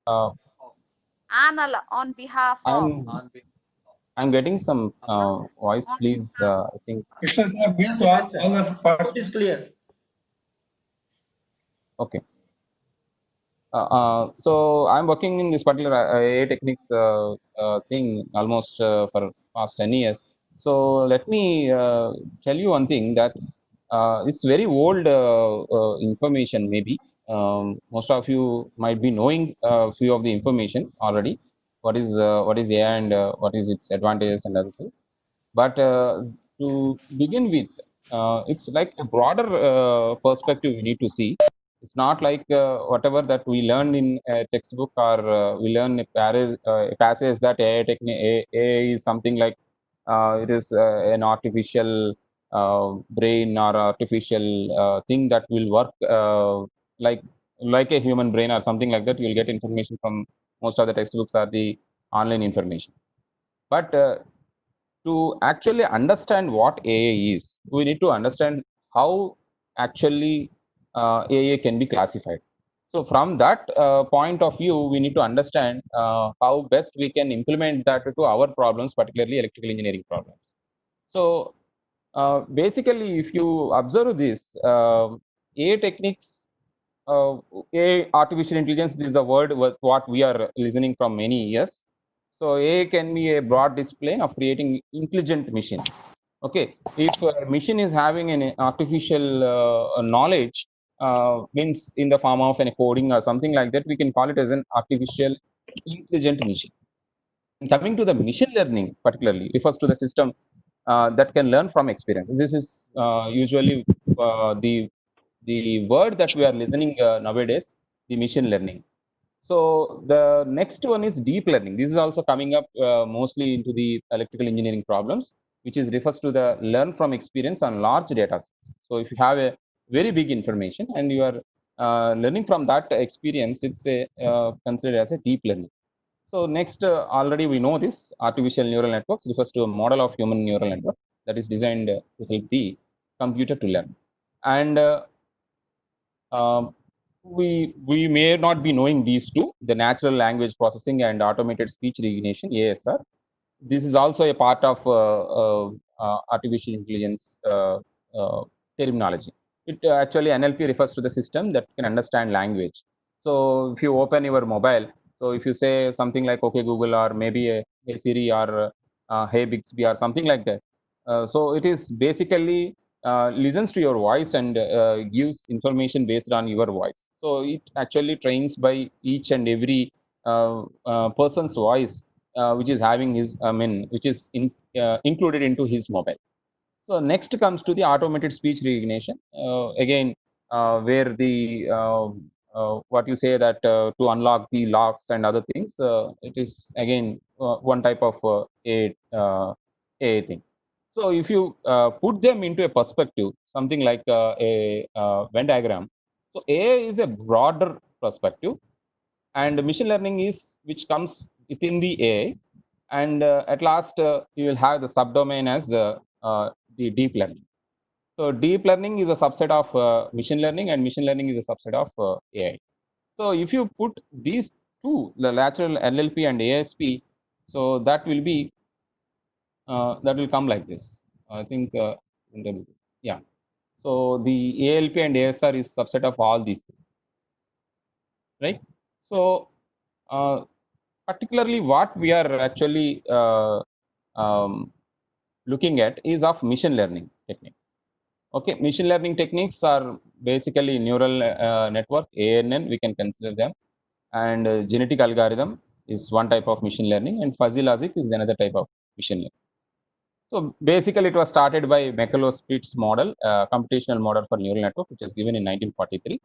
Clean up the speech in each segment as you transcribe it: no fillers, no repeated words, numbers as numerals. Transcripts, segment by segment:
Uh, Anal on behalf of. I'm I'm getting some voice, On please. behalf. I think Krishna sir, Yes, all yes, all the parts. it is clear. okay. So I'm working in this particular AI techniques thing almost for past 10 years. So let me tell you one thing that it's very old information. Maybe most of you might be knowing a few of the information already. What is AI and what is its advantages and other things. But to begin with, it's like a broader perspective we need to see. It's not like whatever that we learn in a textbook or we learn a passage that AI is something like it is an artificial brain or artificial thing that will work like like a human brain or something like that. You'll get information from most of the textbooks or the online information. But to actually understand what AI is, we need to understand how actually AI can be classified. So from that point of view, we need to understand how best we can implement that to our problems, particularly electrical engineering problems. So basically, if you observe this, AI techniques, uh, AI, artificial intelligence, this is the word what we are listening from many years. So AI can be a broad display of creating intelligent machines. Okay, if a machine is having an artificial knowledge, means in the form of an coding or something like that, we can call it as an artificial intelligent machine. Coming to the machine learning, particularly refers to the system that can learn from experience. This is usually the word that we are listening nowadays, the machine learning. So the next one is deep learning. This is also coming up mostly into the electrical engineering problems, which is refers to the learn from experience on large data sets. So if you have a very big information and you are learning from that experience, it's considered as a deep learning. So next, already we know this artificial neural networks refers to a model of human neural network that is designed to help the computer to learn. And um, we may not be knowing these two, the natural language processing and automated speech recognition (ASR). This is also a part of artificial intelligence terminology. It actually NLP refers to the system that can understand language. So if you open your mobile, so if you say something like "Okay Google" or maybe a Siri or "Hey Bixby" or something like that, so it is basically listens to your voice and gives information based on your voice. So it actually trains by each and every person's voice which is having his, I mean, which is included into his mobile. So next comes to the automated speech recognition. Again, where the what you say that to unlock the locks and other things, it is again one type of a thing. So if you put them into a perspective, something like a Venn diagram, so AI is a broader perspective, and machine learning is which comes within the AI, and at last you will have the subdomain as the deep learning. So deep learning is a subset of machine learning, and machine learning is a subset of AI. So if you put these two, the lateral NLP and ASP, so that will come like this. I think yeah. So the ALP and ASR is subset of all these things, right? So uh, particularly what we are actually um, looking at is of machine learning techniques. Okay, machine learning techniques are basically neural network, ANN, we can consider them, and genetic algorithm is one type of machine learning, and fuzzy logic is another type of machine learning. So basically, it was started by Michaelos-Spitz model, computational model for neural network, which was given in 1943.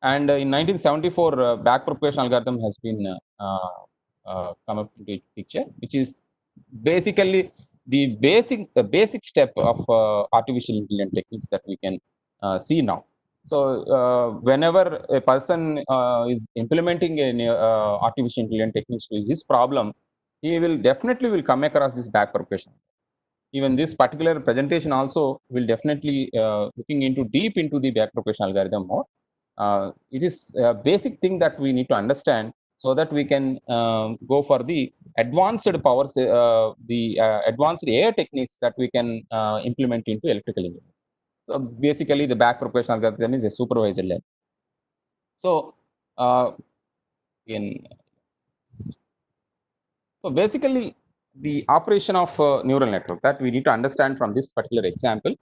And in 1974, backpropagation algorithm has been come up into picture, which is basically the basic step of artificial intelligence techniques that we can see now. So whenever a person is implementing artificial intelligence techniques to his problem, he will definitely will come across this backpropagation. Even this particular presentation also will definitely looking into deep into the backpropagation algorithm more. It is a basic thing that we need to understand so that we can go for the advanced powers, the advanced AI techniques that we can implement into electrical engineering. So basically, the back propagation algorithm is a supervised learning. So in so basically, the operation of neural network that we need to understand from this particular example.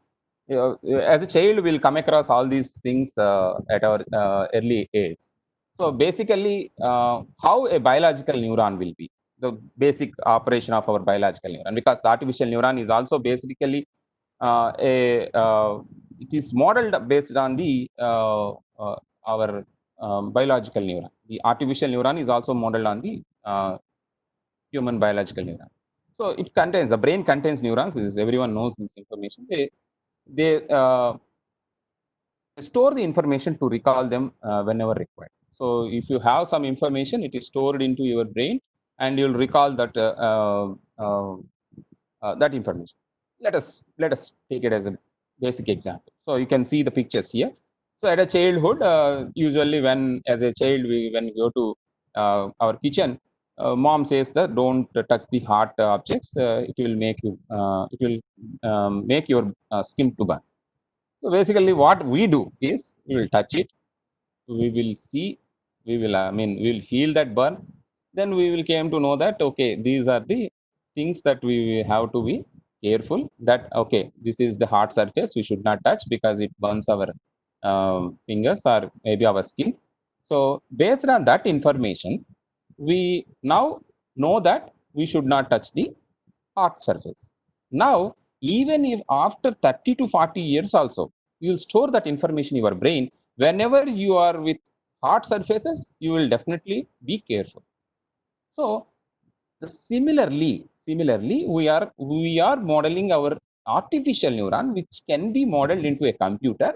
As a child, we'll come across all these things at our early age. So basically, how a biological neuron will be, the basic operation of our biological neuron, because the artificial neuron is also basically it is modeled based on the our biological neuron. The artificial neuron is also modeled on the human biological neuron. So it contains, the brain contains neurons. Everyone knows this information. They store the information to recall them whenever required. So if you have some information, it is stored into your brain, and you'll recall that that information. Let us take it as a basic example. So you can see the pictures here. So at a childhood, usually when as a child when we go to our kitchen, mom says that don't touch the hot objects. It will make you it will make your skin to burn. So basically, what we do is we will touch it, we will see, we will feel that burn. Then we will came to know that okay, these are the things that we have to be careful. That okay, this is the hard surface, we should not touch because it burns our fingers or maybe our skin. So based on that information, we now know that we should not touch the hot surface. Now, even if after 30 to 40 years also, you'll store that information in your brain. Whenever you are with hot surfaces, you will definitely be careful. So, similarly, we are modeling our artificial neuron, which can be modeled into a computer,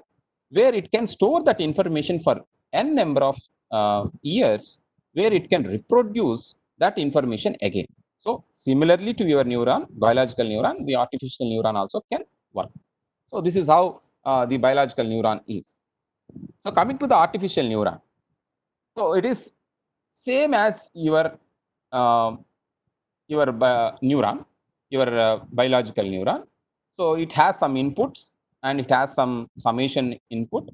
where it can store that information for n number of years, where it can reproduce that information again. So similarly to your neuron, biological neuron, the artificial neuron also can work. So this is how the biological neuron is. So coming to the artificial neuron, so it is same as uh, your neuron, your biological neuron. So it has some inputs and it has some summation input,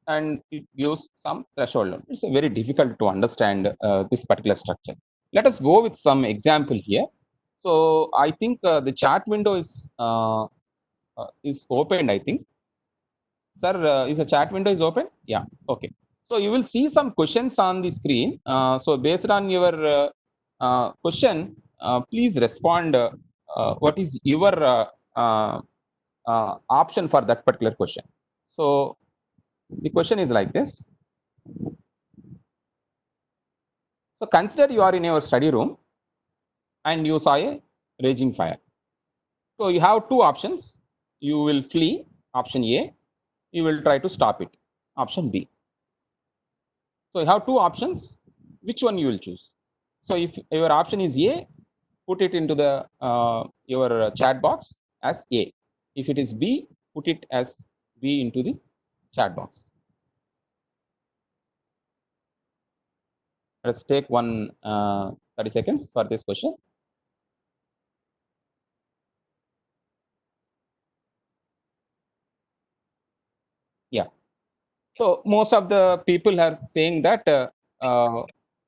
and it gives some threshold. It's very difficult to understand this particular structure. Let us go with some example here. So I think the chat window is opened. I think, sir, is the chat window is open? Yeah. Okay. So you will see some questions on the screen. So based on your question, please respond. What is your option for that particular question? So the question is like this. So consider you are in your study room and you saw a raging fire. So you have two options. You will flee, option A. You will try to stop it, option B. So you have two options. Which one you will choose? So if your option is A, put it into the your chat box as A. If it is B, put it as B into the chat box. Let's take 30 seconds for this question. Yeah. So most of the people are saying that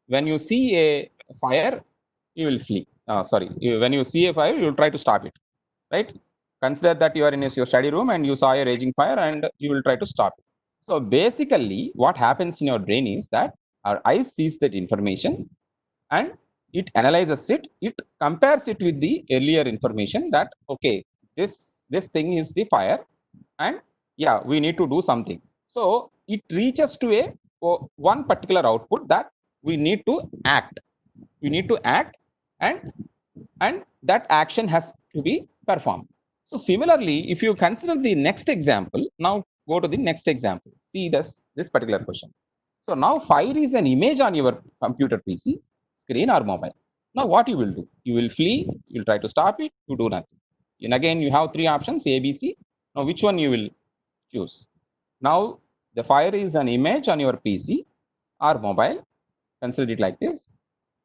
when you see a fire, you will flee. Sorry, when you see a fire, you will try to stop it, right? Consider that you are in your study room and you saw a raging fire and you will try to stop it. So basically, what happens in your brain is that our eyes sees that information and it analyzes it. It compares it with the earlier information that okay, this thing is the fire, and yeah, we need to do something. So it reaches to a one particular output that we need to act. We need to act, and that action has to be performed. So similarly, if you consider the next example, now go to the next example. See this particular question. So now fire is an image on your computer PC screen or mobile. Now what you will do? You will flee, you will try to stop it, you do nothing. And again, you have three options, A, B, C. Now which one you will choose? Now the fire is an image on your PC or mobile. Consider it like this.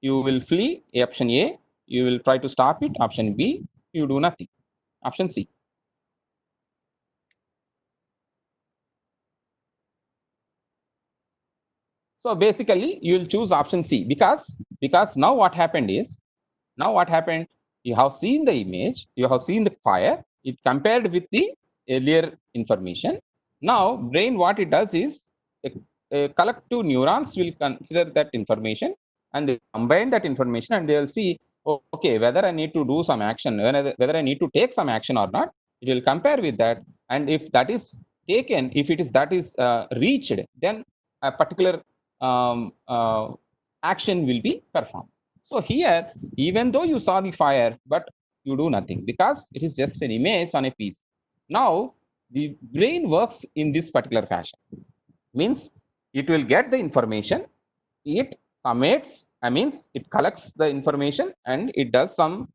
you will flee option A, you will try to stop it option B, you do nothing option C. So basically you will choose option C because now what happened is, you have seen the image, you have seen the fire, it compared with the earlier information. Now brain what it does is, a collective neurons will consider that information and they combine that information and they will see, oh, okay, whether I need to do some action, whether I need to take some action or not. It will compare with that, and if that is taken, if it is that is reached, then a particular action will be performed. So here, even though you saw the fire, but you do nothing because it is just an image on a piece. Now, the brain works in this particular fashion. Means it will get the information, it summates, means it collects the information and it does some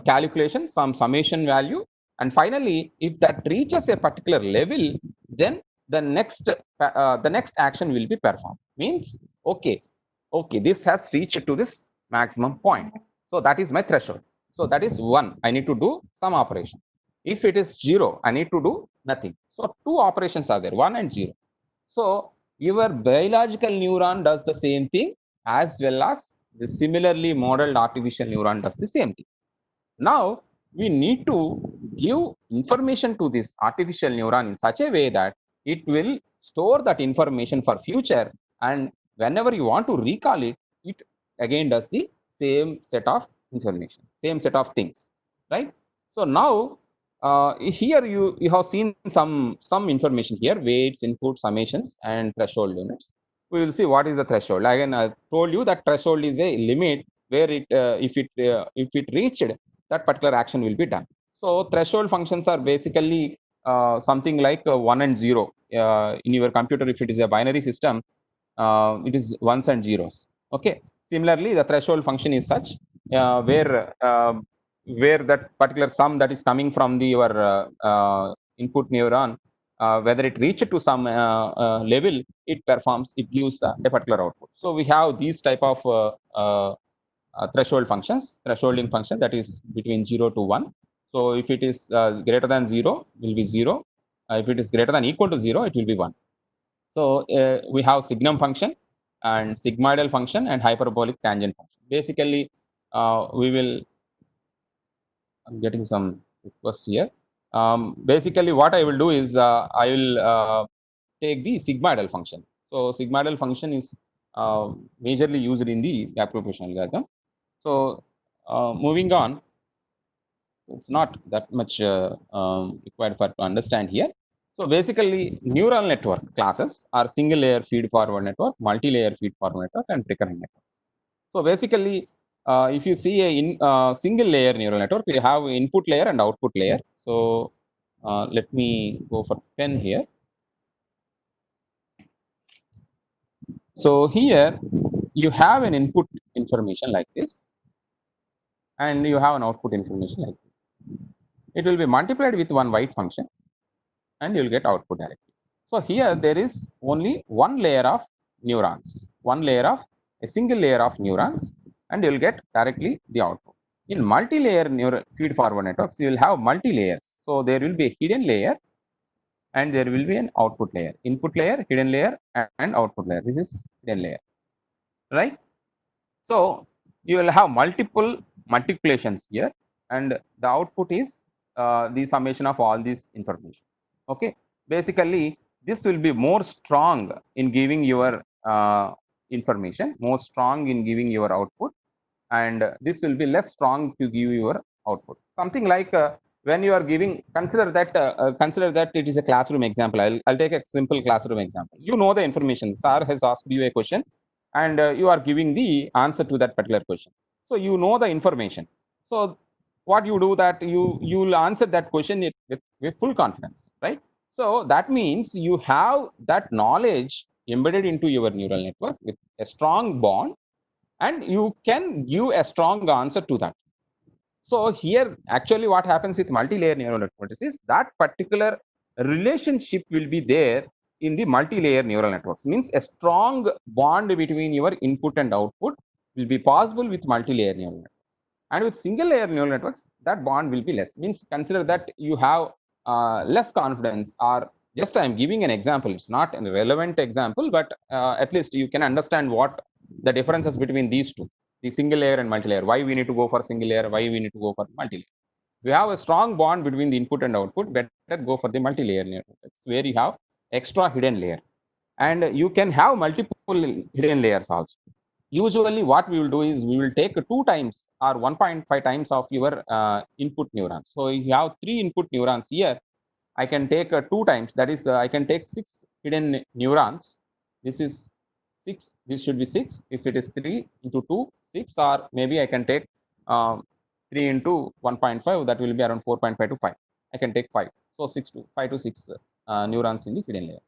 calculation, some summation value, and finally, if that reaches a particular level, then the next action will be performed. Means okay, this has reached to this maximum point, so that is my threshold. So that is 1, I need to do some operation. If it is 0, I need to do nothing. So 2 operations are there, 1 and 0. So your biological neuron does the same thing, as well as the similarly modeled artificial neuron does the same thing. Now we need to give information to this artificial neuron in such a way that it will store that information for future, and whenever you want to recall it, it again does the same set of information, same set of things, right? So now here you have seen some information here, weights, input, summations, and threshold limits. We will see what is the threshold. Again, I told you that threshold is a limit where it if it reached, that particular action will be done. So threshold functions are basically something like 1 and 0 in your computer. If it is a binary system, it is ones and zeros. Okay. Similarly, the threshold function is such where that particular sum that is coming from the your input neuron, whether it reaches to some level, it performs, it gives a particular output. So we have these type of threshold functions, thresholding function that is between 0 to 1. So if it is greater than 0, will be 0. If it is greater than equal to 0, it will be 1. So we have signum function and sigmoidal function and hyperbolic tangent function. Basically, we will, I'm getting some requests here. Basically, what I will do is I will take the sigmoidal function. So sigmoidal function is majorly used in the appropriation algorithm. So moving on, it's not that much required for to understand here. So basically, neural network classes are single layer feed forward network, multi-layer feed forward network, and recurrent network. So basically, if you see a single layer neural network, we have input layer and output layer. So let me go for pen here. So here you have an input information like this, and you have an output information like this. It will be multiplied with one weight function, and you will get output directly. So here there is only one layer of neurons, one layer of a single layer of neurons, and you will get directly the output. In multi-layer neural feed forward networks, you will have multi-layers. So there will be a hidden layer and there will be an output layer, input layer, hidden layer, and output layer. This is hidden layer, right? So you will have multiple multiplications here, and the output is the summation of all this information. Okay, basically this will be more strong in giving your information, more strong in giving your output, and this will be less strong to give your output. Something like when you are giving, consider that it is a classroom example. I'll take a simple classroom example. You know the information. Sir has asked you a question, and you are giving the answer to that particular question. So you know the information. So what you do, that you will answer that question with full confidence, right? So that means you have that knowledge embedded into your neural network with a strong bond, and you can give a strong answer to that. So here, actually, what happens with multi-layer neural networks is that particular relationship will be there in the multi-layer neural networks. Means a strong bond between your input and output will be possible with multi-layer neural networks. And with single layer neural networks, that bond will be less. Means consider that you have less confidence, or just I'm giving an example. It's not a relevant example, but at least you can understand what the differences between these two, the single layer and multi-layer. Why we need to go for single layer, why we need to go for multi-layer. We have a strong bond between the input and output, better go for the multi-layer networks, where you have extra hidden layer. And you can have multiple hidden layers also. Usually what we will do is we will take 2 times or 1.5 times of your input neurons. So if you have 3 input neurons here, I can take 2 times, that is I can take 6 hidden neurons. This is 6, this should be 6. If it is 3 into 2, 6, or maybe I can take 3 into 1.5, that will be around 4.5 to 5. I can take 5. So 5 to 6 neurons in the hidden layer.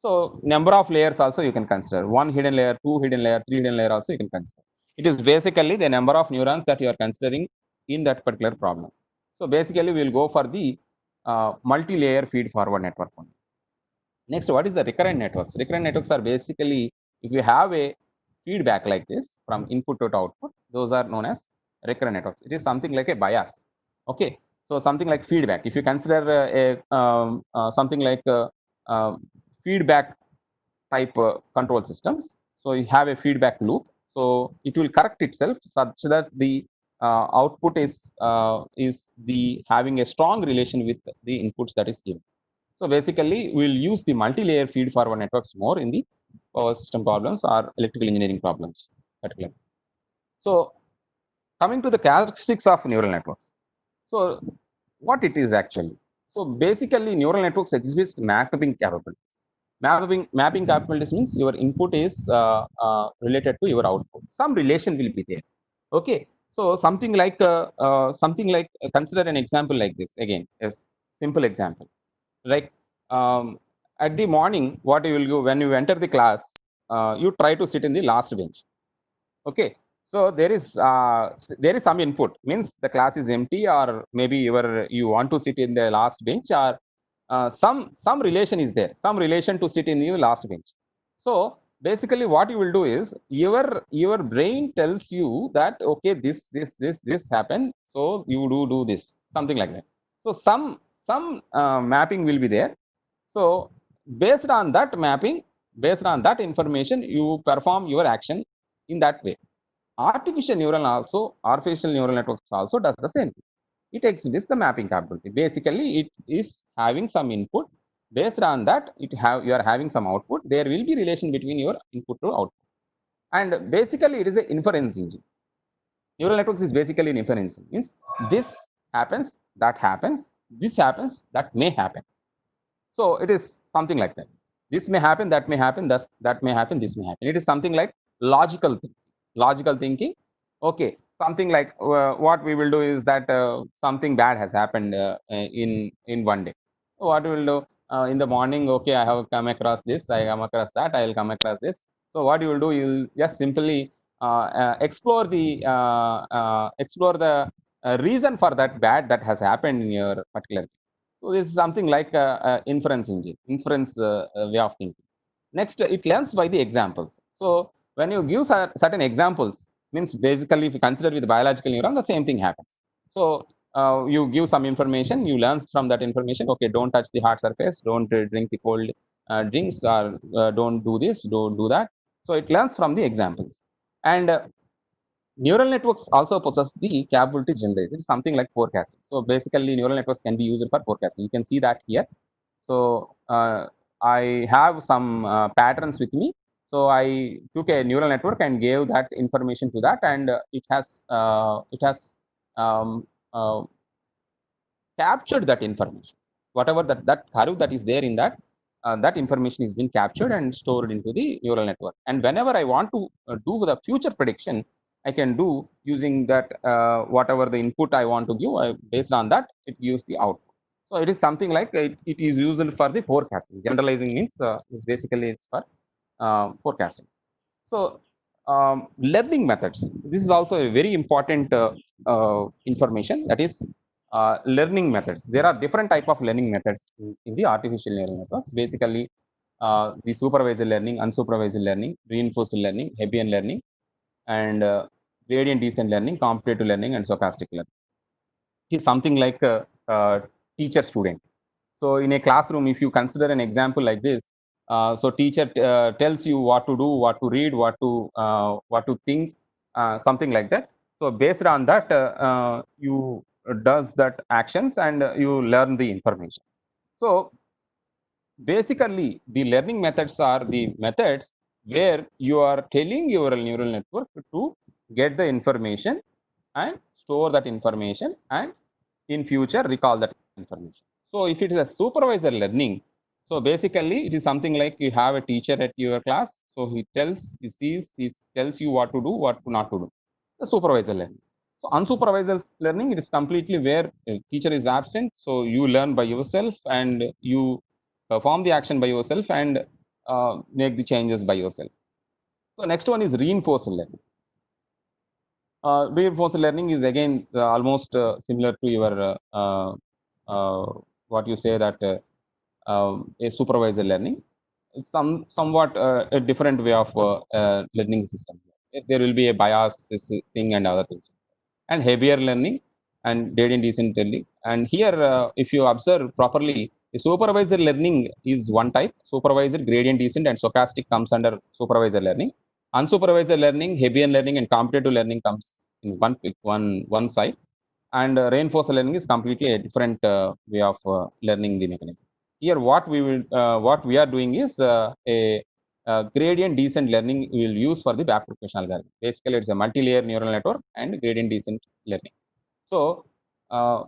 So number of layers also you can consider. 1 hidden layer, 2 hidden layer, 3 hidden layer also you can consider. It is basically the number of neurons that you are considering in that particular problem. So basically we will go for the multi-layer feed-forward network only. Next, what is the recurrent networks? Recurrent networks are basically, if you have a feedback like this from input to output, those are known as recurrent networks. It is something like a bias. Okay, so something like feedback. If you consider something like feedback type control systems, so you have a feedback loop. So it will correct itself such that the output is the having a strong relation with the inputs that is given. So basically, we'll use the multi-layer feed-forward networks more in the power system problems or electrical engineering problems, particularly. So coming to the characteristics of neural networks. So what it is actually? So basically, neural networks exhibit mapping capability. Mapping capabilities means your input is related to your output. Some relation will be there. Okay. So something like consider an example like this again. A simple example. Like at the morning, what you will do when you enter the class, you try to sit in the last bench. Okay, so there is some input, means the class is empty, or maybe you want to sit in the last bench, or some relation is there, some relation to sit in the last bench. So basically what you will do is your brain tells you that okay, this happened, so you do this, something like that. So some mapping will be there. So based on that mapping, based on that information, you perform your action in that way. Artificial neural networks also does the same thing. It exhibits the mapping capability. Basically, it is having some input. Based on that, you are having some output. There will be relation between your input to output. And basically, it is an inference engine. Neural networks is basically an inference engine. Means this happens, that may happen. So it is something like that. This may happen, that may happen, that may happen, this may happen. It is something like logical thinking. Logical thinking. Okay, something like what we will do is that something bad has happened in one day. What we will do in the morning? Okay, I have come across this. I come across that. I will come across this. So what you will do? You will just simply explore the reason for that bad that has happened in your particular. So this is something like inference engine, inference way of thinking. Next, it learns by the examples. So when you give certain examples, means basically if you consider with biological neuron, the same thing happens. So you give some information, you learn from that information. Okay, don't touch the hard surface, don't drink the cold drinks, or don't do this, don't do that. So it learns from the examples. And neural networks also possess the capability to generate. It's something like forecasting. So basically, neural networks can be used for forecasting. You can see that here. So I have some patterns with me. So I took a neural network and gave that information to that, and it has um, uh, captured that information. Whatever that curve that is there in that information is being captured and stored into the neural network. And whenever I want to do the future prediction, I can do using that whatever the input I want to give. Based on that, it gives the output. So it is something like it is used for the forecasting. Generalizing means is basically it's for forecasting. So learning methods. This is also a very important information. That is learning methods. There are different type of learning methods in the artificial neural networks. Basically, the supervised learning, unsupervised learning, reinforced learning, Hebbian learning, and gradient descent learning, competitive learning, and stochastic learning. It is something like a teacher student. So in a classroom, if you consider an example like this, so teacher tells you what to do, what to read, what to think, something like that. So based on that, you does that actions and you learn the information. So basically, the learning methods are the methods where you are telling your neural network to get the information and store that information and in future recall that information. So if it is a supervisor learning, so basically it is something like you have a teacher at your class, so he tells you what to do, what not to do. The supervisor learning. So unsupervised learning, it is completely where a teacher is absent, so you learn by yourself and you perform the action by yourself and make the changes by yourself. So next one is reinforced learning. Reinforced learning is again almost similar to your uh, what you say that a supervisor learning. It's somewhat a different way of learning system. There will be a bias thing and other things, and heavier learning and gradient descent learning. And here, if you observe properly, the supervisor learning is one type. Supervisor, gradient descent, and stochastic comes under supervisor learning. Unsupervised learning, Hebbian learning, and competitive learning comes in one side, and reinforced learning is completely a different way of learning the mechanism. Here, what we are doing is a gradient descent learning we will use for the backpropagation algorithm. Basically, it's a multi-layer neural network and gradient descent learning. So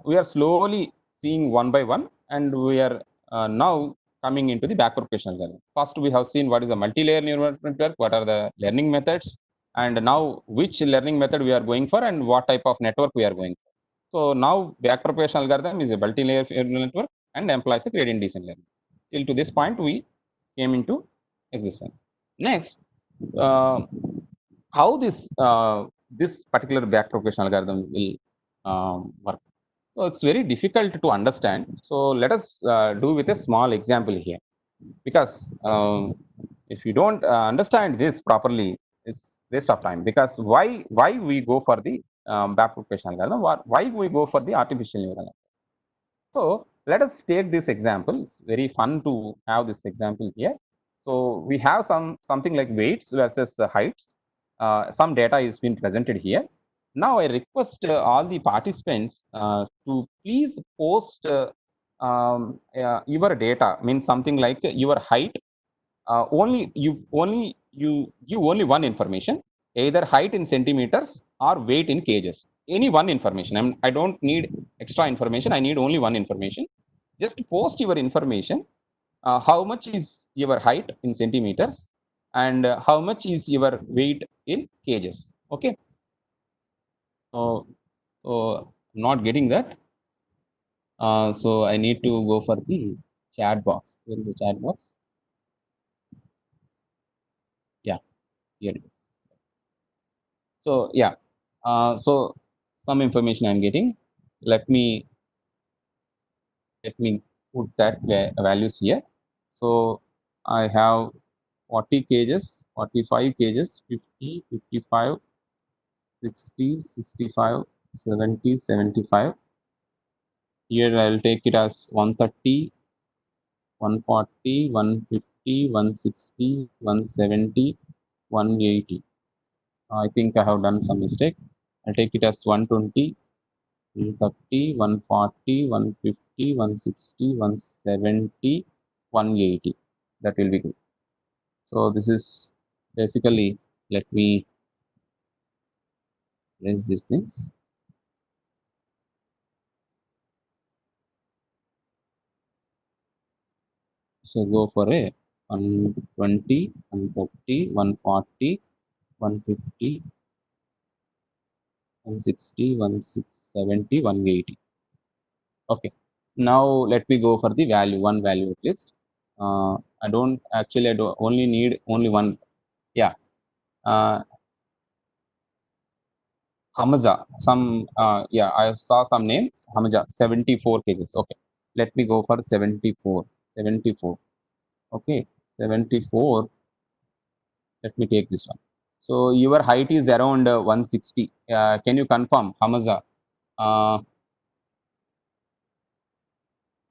we are slowly seeing one by one, and we are now coming into the backpropagation learning. First, we have seen what is a multi-layer neural network, what are the learning methods, and now which learning method we are going for, and what type of network we are going for. So now backpropagation algorithm is a multi-layer neural network and employs a gradient descent learning. Till to this point, we came into existence. Next, uh, how this particular backpropagation algorithm will work. So it's very difficult to understand. So let us do with a small example here, because if you don't understand this properly, it's waste of time. Because why we go for the backpropagation algorithm? Why we go for the artificial neural network? So let us take this example. It's very fun to have this example here. So we have something like weights versus heights. Some data is being presented here. Now I request all the participants to please post your data, means something like your height. You give only one information, either height in centimeters or weight in kgs. Any one information. I don't need extra information. I need only one information. Just post your information. How much is your height in centimeters, and how much is your weight in kgs? Okay. So I'm not getting that. So I need to go for the chat box. Where is the chat box? Yeah, here it is. So yeah, so some information I'm getting. Let me let me put that values here. So I have 40 kgs, 45 kgs, 50, 55, 60, 65, 70, 75. Here I'll take it as 130, 140, 150, 160, 170, 180. I think I have done some mistake. I'll take it as 120, 130, 140, 150, 160, 170, 180. That will be good. So this is basically, let me raise these things. So go for a 120, 130, 140, 150, 160, 170, 180. Okay. Now let me go for the one value at least. I don't only need only one. Yeah. Hamza, yeah, I saw some name, Hamza, 74 cases. Okay, let me go for 74. 74. Okay, 74. Let me take this one. So your height is around 160. Can you confirm, Hamaza?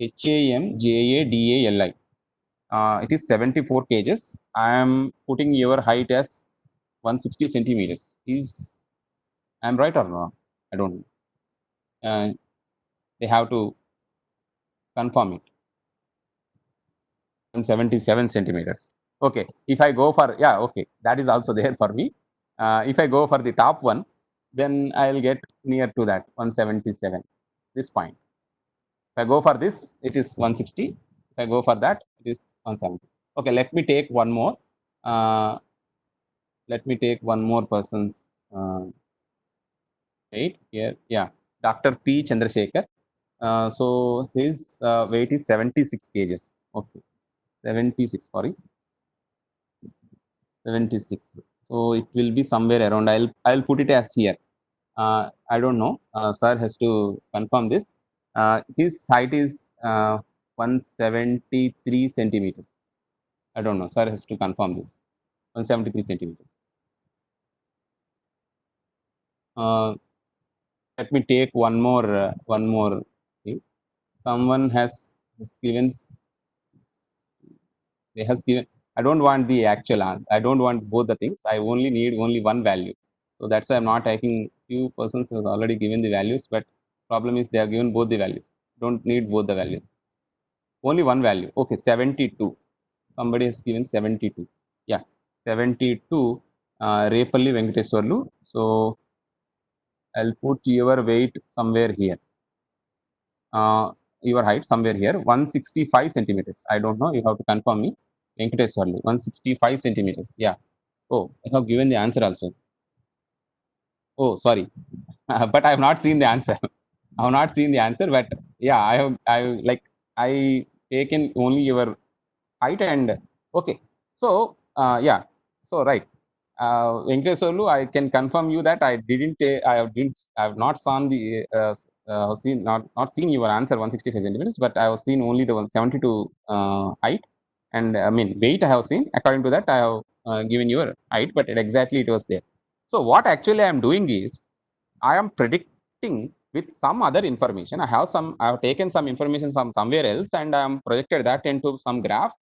HAMJADALI. It is 74 kgs. I am putting your height as 160 centimeters. I am right or not? I don't know. They have to confirm it. 177 centimeters. Okay. If I go for, yeah, okay, that is also there for me. If I go for the top one, then I will get near to that 177. This point. If I go for this, it is 160. If I go for that, it is 170. Okay, let me take one more. Let me take one more person's weight here. Yeah, Dr. P. Chandrasekhar. So his weight is 76 kgs. Okay, 76. Sorry, 76. So it will be somewhere around. I'll put it as here. I don't know. Sir has to confirm this. His height is 173 centimeters. I don't know. Sir has to confirm this. 173 centimeters. Uh, Let me take one more. One more thing. Someone has given. They has given. I don't want the actual answer. I don't want both the things. I only need only one value. So that's why I'm not taking few persons who have already given the values, but problem is they have given both the values. Don't need both the values. Only one value. Okay, 72. Somebody has given 72. Yeah, 72. Repalli Venkateswarlu. So I'll put your weight somewhere here. Your height somewhere here. 165 centimeters. I don't know. You have to confirm me. Venkateswarlu. 165 centimeters. Yeah. Oh, I have given the answer also. Oh, sorry. But I have not seen the answer. I have not seen the answer, but yeah, I taken only your height and okay. So yeah, so right. Venkateswarlu, I can confirm you that I have not seen your answer 165 centimeters, but I have seen only the 172 height and I mean weight. I have seen according to that I have given your height, but exactly it was there. So what actually I am doing is I am predicting with some other information. I have taken some information from somewhere else and I am projected that into some graph.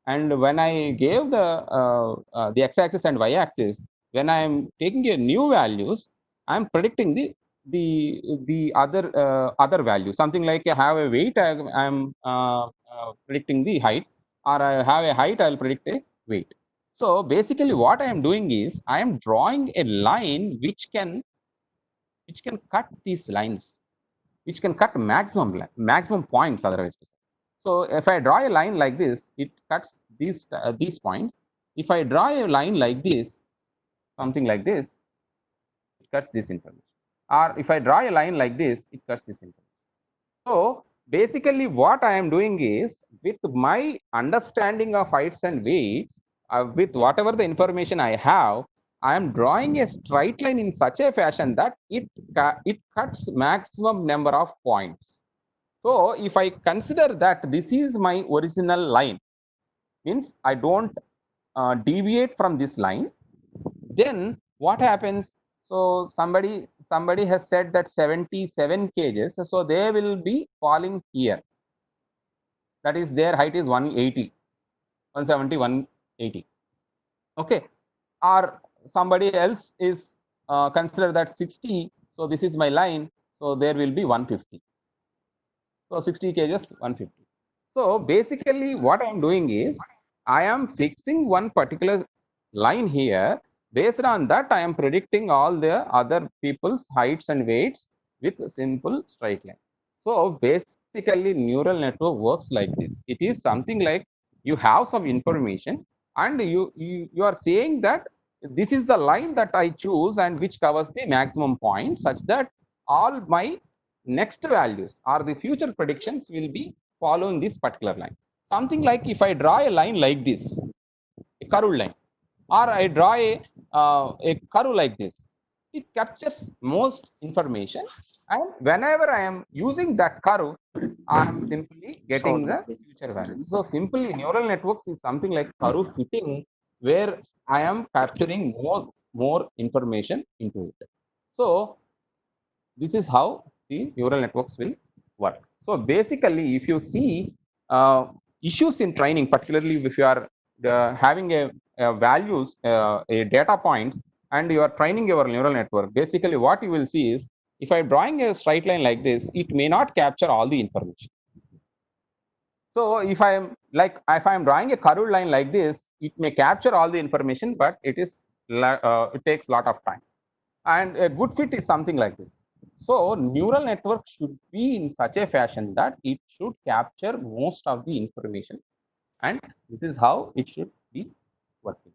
And when I gave the x-axis and y-axis, when I am taking a new values, I am predicting the other value. Something like I have a weight, I am predicting the height, or I have a height, I will predict a weight. So basically, what I am doing is I am drawing a line which can cut these lines, which can cut maximum points otherwise. So if I draw a line like this, it cuts these points. If I draw a line like this, something like this, it cuts this information. Or if I draw a line like this, it cuts this information. So basically what I am doing is with my understanding of heights and weights, with whatever the information I have, I am drawing a straight line in such a fashion that it cuts maximum number of points. So if I consider that this is my original line, means I don't deviate from this line, then what happens? So somebody has said that 77 kgs, so they will be falling here. That is their height is 180, 170, 180. Okay, or somebody else is consider that 60. So this is my line. So there will be 150. So 60 kgs, 150. So basically, what I am doing is I am fixing one particular line here. Based on that, I am predicting all the other people's heights and weights with a simple straight line. So basically, neural network works like this. It is something like you have some information and you are saying that this is the line that I choose and which covers the maximum point such that all my next values or the future predictions will be following this particular line. Something like if I draw a line like this, a curved line, or I draw a curve like this, it captures most information. And whenever I am using that curve, I am simply getting the future values. So simply neural networks is something like curve fitting where I am capturing more information into it. So this is how the neural networks will work. So basically, if you see issues in training, particularly if you are having a values, a data points, and you are training your neural network, basically what you will see is, if I'm drawing a straight line like this, it may not capture all the information. So if I'm drawing a curved line like this, it may capture all the information, but it takes a lot of time. And a good fit is something like this. So neural network should be in such a fashion that it should capture most of the information, and this is how it should be working.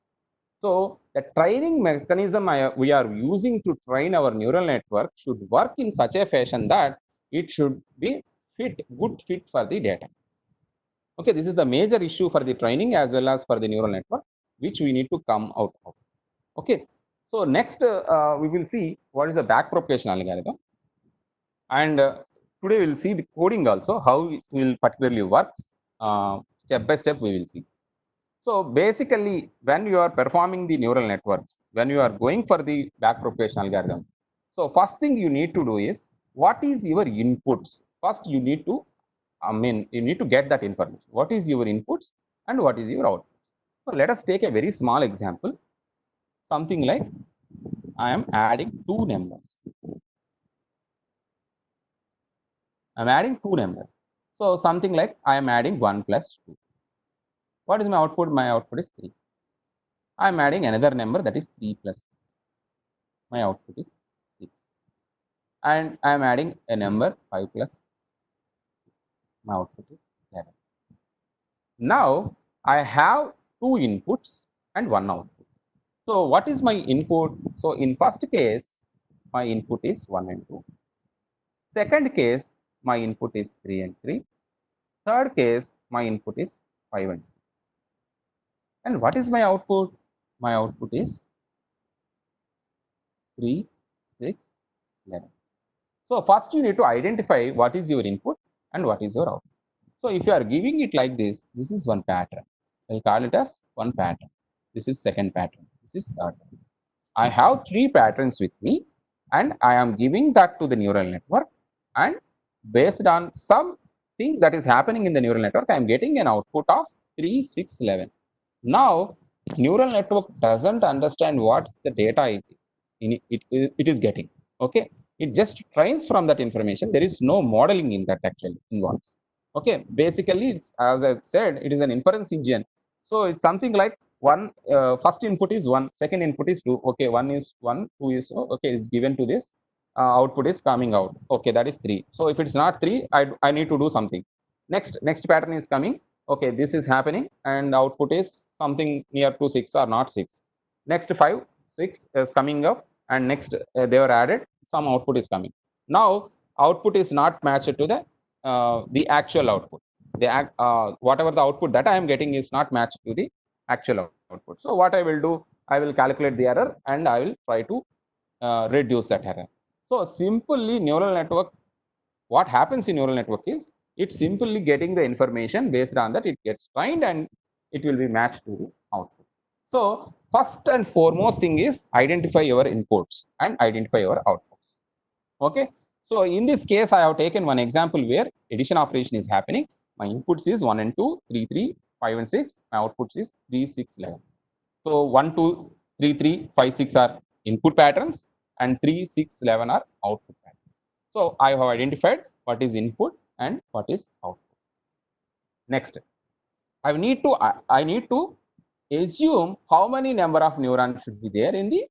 So the training mechanism we are using to train our neural network should work in such a fashion that it should be good fit for the data. Okay, this is the major issue for the training as well as for the neural network, which we need to come out of. Okay, so next we will see what is the backpropagation algorithm, and today we will see the coding also, how it will particularly works. Step by step we will see. So basically, when you are performing the neural networks, when you are going for the backpropagation algorithm, so first thing you need to do is, what is your inputs? First, you need to you need to get that information. What is your inputs and what is your outputs? So let us take a very small example. Something like, I am adding two numbers. I'm adding two numbers. So something like, I am adding 1 plus 2. What is my output? My output is 3. I'm adding another number, that is 3 plus 2. My output is 6. And I'm adding a number 5 plus 6. My output is 11. Now I have two inputs and one output. So what is my input? So in first case, my input is 1 and 2. Second case, my input is 3 and 3. Third case, my input is 5 and 6. And what is my output? My output is 3, 6, 11. So first you need to identify what is your input and what is your output. So if you are giving it like this is one pattern. I call it as one pattern. This is second pattern. This is third pattern. I have three patterns with me, and I am giving that to the neural network, and based on something that is happening in the neural network, I am getting an output of 3, 6, 11. Now, neural network doesn't understand what's the data it is getting. Okay, it just trains from that information. There is no modeling in that actually involves. Okay, basically, it's, as I said, it is an inference engine. So it's something like one first input is 1, second input is 2. Okay, 1 is 1, 2 is okay, is given to this. Output is coming out. Okay, that is 3. So if it's not 3, I need to do something. Next pattern is coming. Okay, this is happening, and output is something near to 6 or not 6. Next 5, 6 is coming up, and next they were added, some output is coming. Now output is not matched to the actual output. Whatever the output that I am getting is not matched to the actual output. So what I will do, I will calculate the error and I will try to reduce that error. So simply neural network, what happens in neural network is, it's simply getting the information, based on that it gets trained and it will be matched to the output. So first and foremost thing is, identify your inputs and identify your outputs. Okay, so in this case I have taken one example where addition operation is happening. My inputs is 1 and 2, 3, 3, 5 and 6. My outputs is 3, 6, 11. So 1, 2, 3, 3, 5, 6 are input patterns, and 3, 6, 11 are output patterns. So I have identified what is input and what is output. Next, I need to assume how many number of neurons should be there in the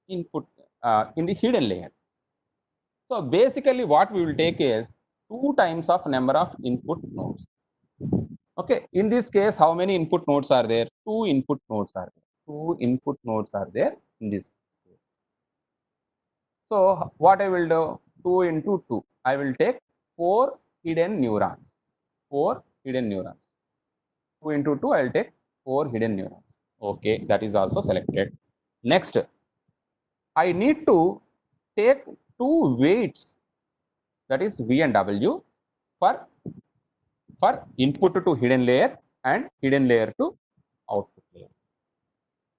input in the hidden layers. So basically, what we will take is 2 times of number of input nodes. Okay, in this case, how many input nodes are there? 2 input nodes are there. 2 input nodes are there in this case. So what I will do? 2 into 2. I will take 4 hidden neurons. 4 hidden neurons. 2 into 2, I will take 4 hidden neurons. Okay, that is also selected. Next, I need to take 2 weights, that is V and W, for input to hidden layer and hidden layer to output layer.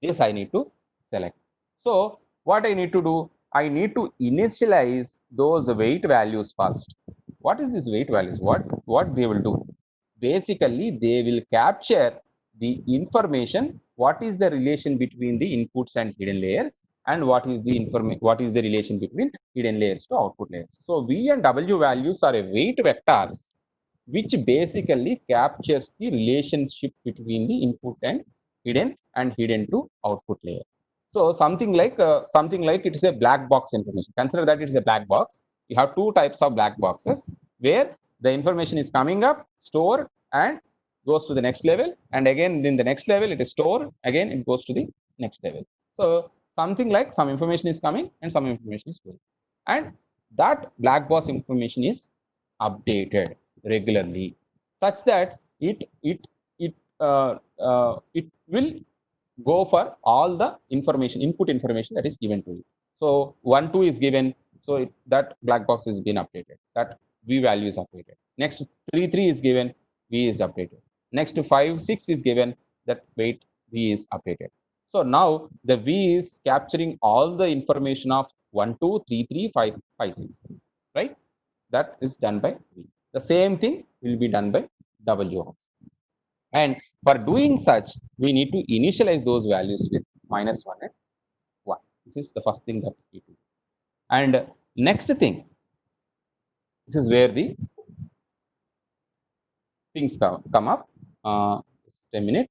This I need to select. So what I need to do, I need to initialize those weight values first. What is this weight values? What they will do? Basically, they will capture the information. What is the relation between the inputs and hidden layers, and what is the relation between hidden layers to output layers? So V and W values are a weight vectors which basically captures the relationship between the input and hidden to output layer. So something like it is a black box information. Consider that it is a black box. You have two types of black boxes where the information is coming up, stored, and goes to the next level. And again, in the next level, it is stored. Again, it goes to the next level. So something like some information is coming and some information is going. And that black box information is updated regularly, such that it will go for all the information, input information that is given to you. So 1 2 is given, so that black box is been updated, that V value is updated. Next 3 3 is given, V is updated. Next 5 6 is given, that weight V is updated. So now the V is capturing all the information of 1 2 3 3 5 5 6, right? That is done by V. The same thing will be done by W also. And for doing such, we need to initialize those values with -1 and 1. This is the first thing that we do. And next thing, this is where the things come up. Just a minute.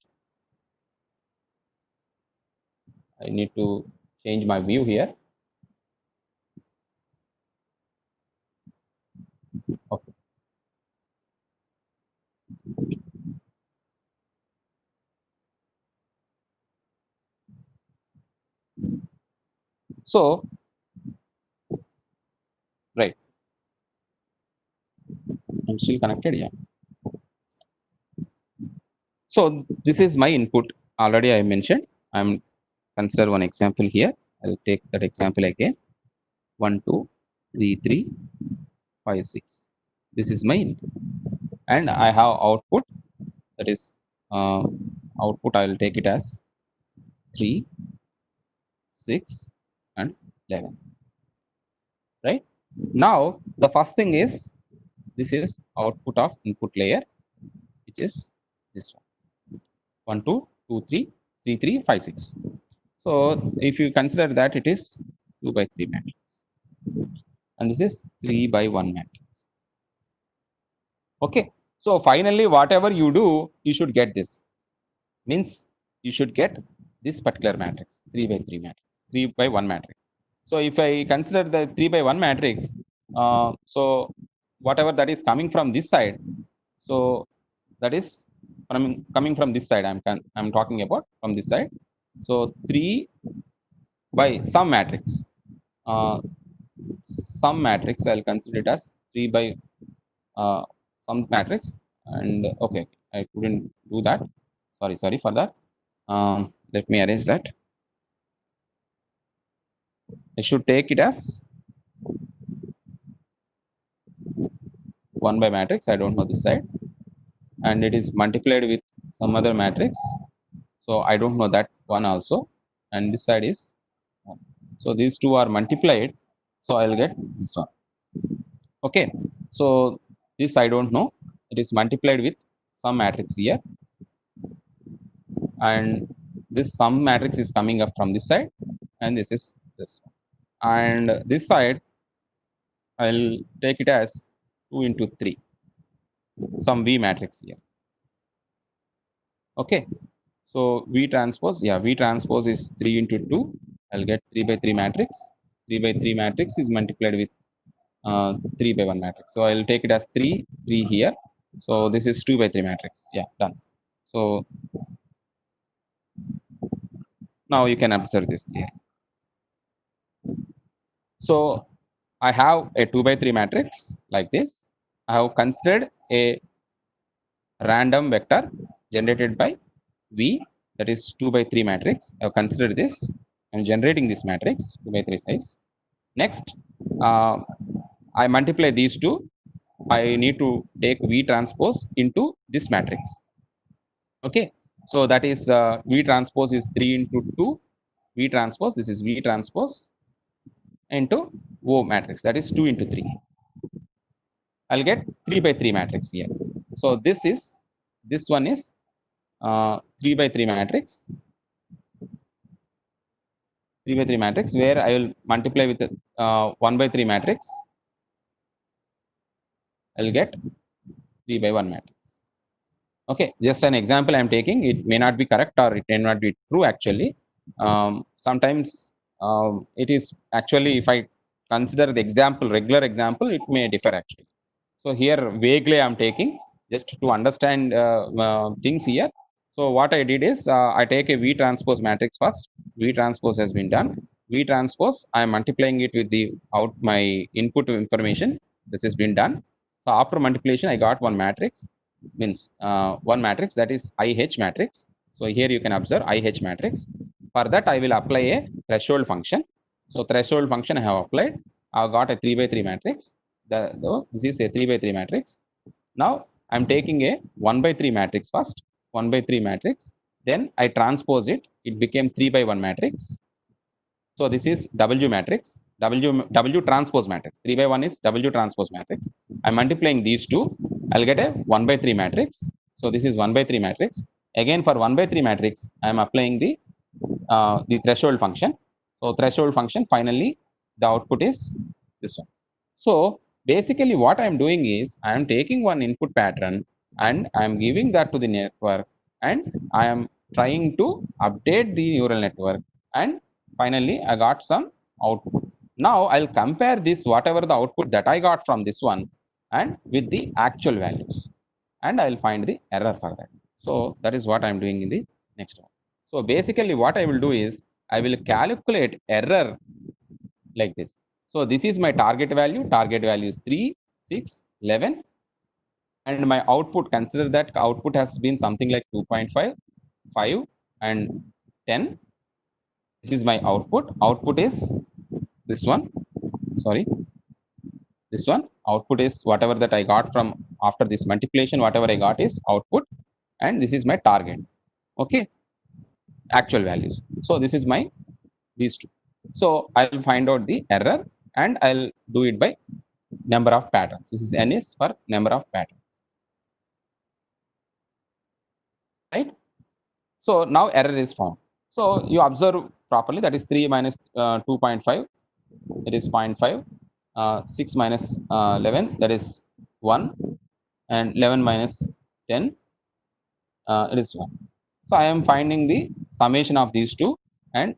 I need to change my view here. Okay. So, right. I'm still connected. Yeah. So this is my input. Already I mentioned. I'm consider one example here. I'll take that example again. 1 2 3 3 5 6. This is my input, and I have output, that is output. I will take it as 3 6 and 11. Right now, the first thing is, this is output of input layer, which is this one: 1 2 2 3 3 3 5 6. So if you consider that, it is 2 by 3 matrix, and this is 3 by 1 matrix. Okay, so finally whatever you do, you should get this. Means you should get this particular matrix, 3 by 3 matrix, 3 by 1 matrix. So if I consider the 3 by 1 matrix, so whatever that is coming from this side, so that is coming from this side. I'm talking about from this side. So 3 by some matrix, uh, some matrix, I'll consider it as 3 by uh, some matrix. And okay, I couldn't do that. Sorry for that. Let me arrange that. I should take it as 1 by matrix. I don't know this side, and it is multiplied with some other matrix. So I don't know that one also, and this side is 1. So these two are multiplied. So I'll get this one. Okay. So this I don't know. It is multiplied with some matrix here, and this sum matrix is coming up from this side, and this is this one. And this side I'll take it as 2 into 3, some V matrix here. Okay, so V transpose, yeah, V transpose is 3 into 2. I'll get 3 by 3 matrix. 3 by 3 matrix is multiplied with 3 by 1 matrix. So I'll take it as 3, 3 here. So this is 2 by 3 matrix. Yeah, done. So now you can observe this here. So I have a 2 by 3 matrix like this. I have considered a random vector generated by V, that is 2 by 3 matrix. I have considered this. I'm generating this matrix 2 by 3 size. Next, I multiply these two. I need to take V transpose into this matrix. Okay, so that is V transpose is 3 into 2 V transpose, this is V transpose into O matrix, that is 2 into 3. I'll get 3 by 3 matrix here. So this one is 3 by 3 matrix, 3 by 3 matrix, where I will multiply with 1 by 3 matrix. I'll get 3 by 1 matrix. Okay, just an example I'm taking. It may not be correct or it may not be true actually. Sometimes it is actually, if I consider the example, regular example, it may differ actually. So here vaguely I'm taking just to understand things here. So what I did is I take a V transpose matrix first. V transpose has been done. V transpose, I'm multiplying it with the my input information. This has been done. So after multiplication, I got one matrix, means one matrix, that is IH matrix. So here you can observe IH matrix. For that, I will apply a threshold function. So threshold function I have applied. I got a 3 by 3 matrix. This is a 3 by 3 matrix. Now I'm taking a 1 by 3 matrix first, 1 by 3 matrix. Then I transpose it. It became 3 by 1 matrix. So this is W matrix, W transpose matrix. 3 by 1 is W transpose matrix. I'm multiplying these two. I'll get a 1 by 3 matrix. So this is 1 by 3 matrix. Again, for 1 by 3 matrix, I'm applying the threshold function. So threshold function, finally, the output is this one. So basically what I'm doing is I'm taking one input pattern and I'm giving that to the network, and I am trying to update the neural network, and finally I got some output. Now I'll compare this, whatever the output that I got from this one, and with the actual values, and I'll find the error for that. So that is what I'm doing in the next one. So basically what I will do is I will calculate error like this. So this is my target value. Target value is 3, 6, 11. And my output, consider that output has been something like 2.5, 5, and 10. This is my output. Output is this one. Sorry. This one. Output is whatever that I got from after this multiplication, whatever I got is output. And this is my target. Okay. Actual values. So this is my these two. So I'll find out the error and I'll do it by number of patterns. This is N is for number of patterns, right? So now error is found. So you observe properly, that is 3 minus 2.5, it is 0.5, 6 minus 11, that is 1, and 11 minus 10, it is 1. So I am finding the summation of these two and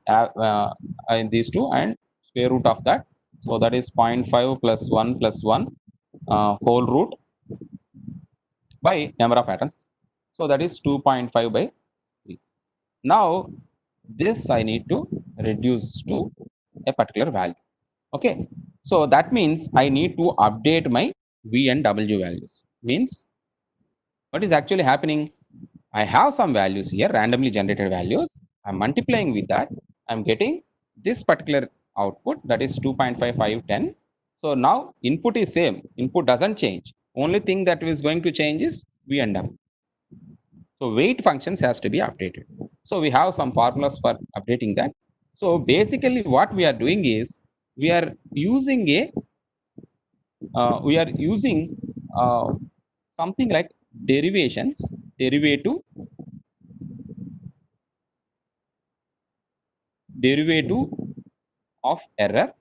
square root of that. So that is 0.5 plus 1 plus 1 whole root by number of patterns. So that is 2.5 by 3. Now this I need to reduce to a particular value. Okay. So that means I need to update my V and W values. Means what is actually happening? I have some values here, randomly generated values. I'm multiplying with that. I'm getting this particular output, that is 2.5510. So now input is same. Input doesn't change. Only thing that is going to change is V and W. So weight functions has to be updated. So we have some formulas for updating that. So basically what we are doing is we are using something like derivative of error,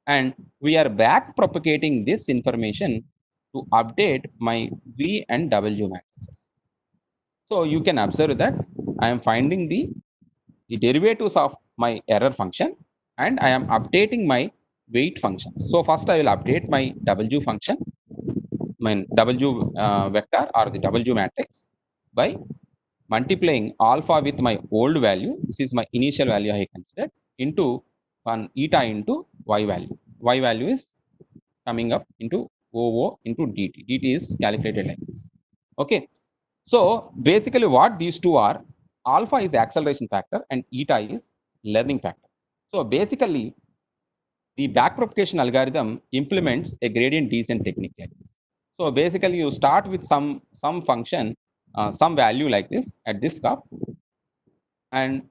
and we are back propagating this information to update my V and W matrices. So you can observe that I am finding the derivatives of my error function and I am updating my weight functions. So first I will update my W function, my W vector or the W matrix, by multiplying alpha with my old value. This is my initial value I considered, into one eta into y value. Y value is coming up into OO into dt. dt is calculated like this. Okay. So basically what these two are, alpha is acceleration factor and eta is learning factor. So basically the backpropagation algorithm implements a gradient descent technique like this. So basically you start with some function, some value like this at this cup, and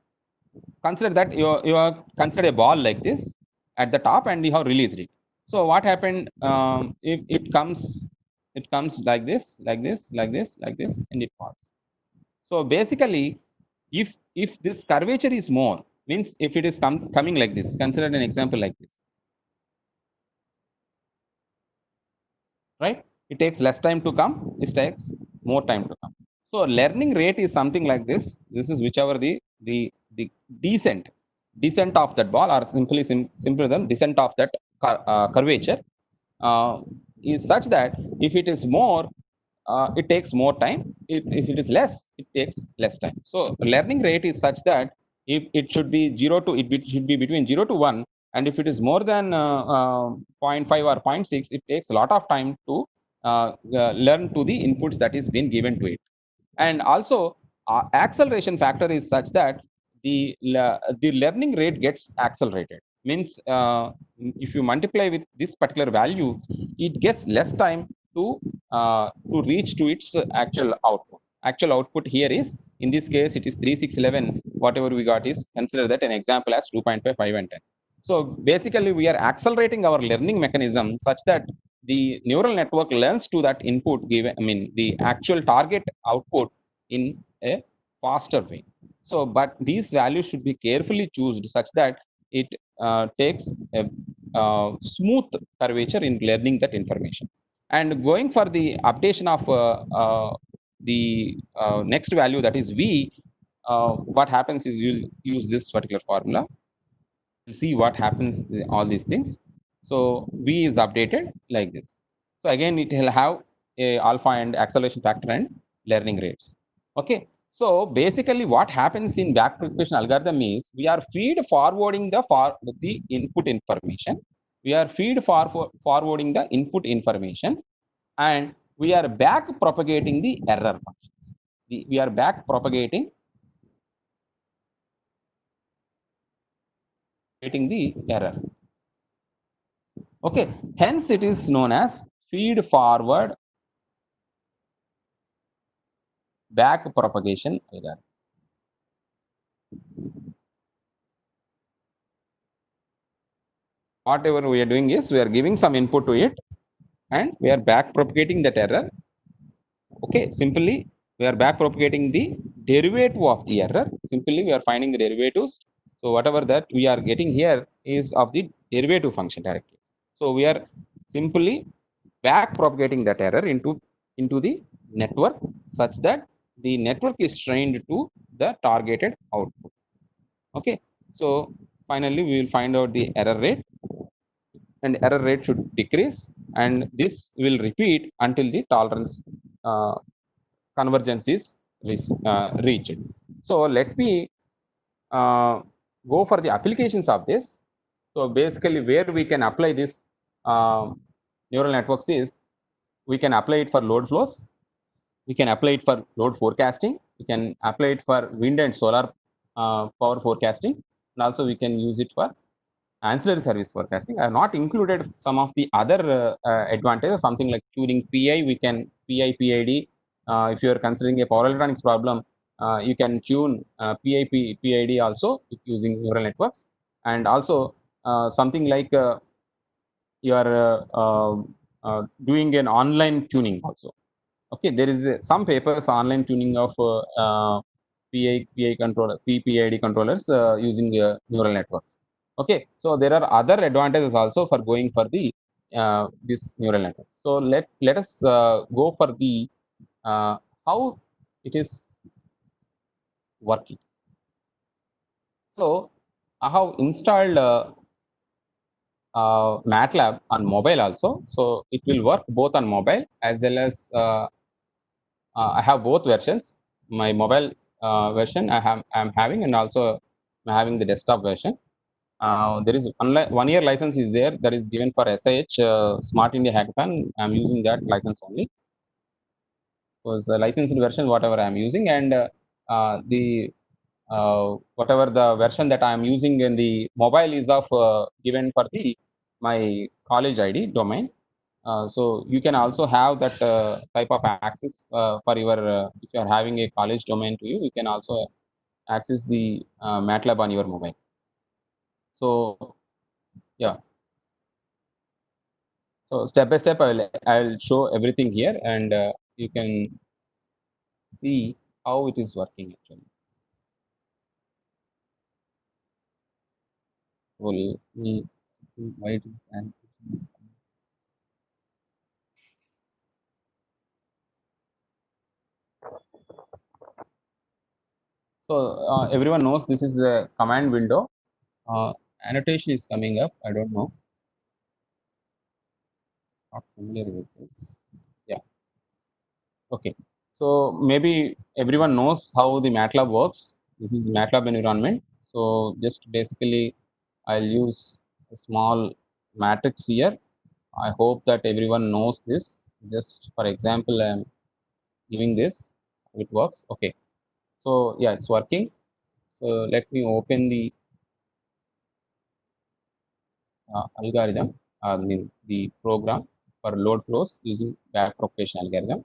consider that you have considered a ball like this at the top and you have released it. So what happened, if it comes like this, like this, like this, like this, and it falls. So basically, if this curvature is more, means if it is coming like this, consider an example like this, right? It takes less time to come, it takes more time to come. So learning rate is something like this. This is whichever the descent descent of that ball, or simpler than descent of that curvature, uh, is such that if it is more, it takes more time. If it is less, it takes less time. So learning rate is such that if it should be 0 to should be between 0 to 1, and if it is more than zero point 0.5 or zero point 0.6, it takes a lot of time to learn to the inputs that is being given to it. And also acceleration factor is such that the learning rate gets accelerated, means if you multiply with this particular value, it gets less time to reach to its actual output here is, in this case it is 3611. Whatever we got is, consider that an example as 2.5, 5 and 10. So basically we are accelerating our learning mechanism such that the neural network learns to that input given, I mean the actual target output, in a faster way. So but these values should be carefully chosen such that it takes a smooth curvature in learning that information. And going for the updation of the next value, that is v, what happens is you'll use this particular formula, see what happens all these things. So v is updated like this. So again it will have a alpha and acceleration factor and learning rates. Okay, so basically what happens in backpropagation algorithm is we are feed forwarding the input information. We are forwarding the input information, and we are back propagating the error functions. We are back propagating the error. Okay, hence it is known as feed forward back propagation algorithm. Whatever we are doing is we are giving some input to it and we are back propagating that error. Okay, simply we are back propagating the derivative of the error. Simply we are finding the derivatives. So whatever that we are getting here is of the derivative function directly. So we are simply back propagating that error into the network such that the network is trained to the targeted output. Okay, so finally we will find out the error rate, and error rate should decrease, and this will repeat until the tolerance uh, convergence is reached. So let me uh, go for the applications of this. So basically where we can apply this uh, neural networks is, we can apply it for load flows, we can apply it for load forecasting, we can apply it for wind and solar power forecasting, and also we can use it for ancillary service forecasting. I have not included some of the other advantages, something like tuning PI. We can PI PID. If you are considering a power electronics problem, you can tune PI PID also using neural networks, and also something like you are doing an online tuning also. Okay, there is some papers online tuning of PI controller, PPID controllers using neural networks. Okay, so there are other advantages also for going for the this neural networks. So let us go for the uh, how it is working. So I have installed MATLAB on mobile also. So it will work both on mobile as well as I have both versions. My mobile version I'm having, and also I'm having the desktop version. There is 1 year license is there that is given for SIH Smart India Hackathon. I'm using that license only. Was the licensed version whatever I'm using, and the whatever the version that I'm using in the mobile is of given for the my college ID domain. So you can also have that type of access for your if you are having a college domain to you, you can also access the MATLAB on your mobile. So yeah. So step by step, I'll show everything here, and you can see how it is working actually. Well, why it is so everyone knows this is a command window. Annotation is coming up. I don't know. Not familiar with this. Yeah. Okay. So maybe everyone knows how the MATLAB works. This is MATLAB environment. So just basically, I'll use a small matrix here. I hope that everyone knows this. Just for example, I'm giving this. It works. Okay. So yeah, it's working. So let me open the algorithm, I mean the program for load flows using backpropagation algorithm.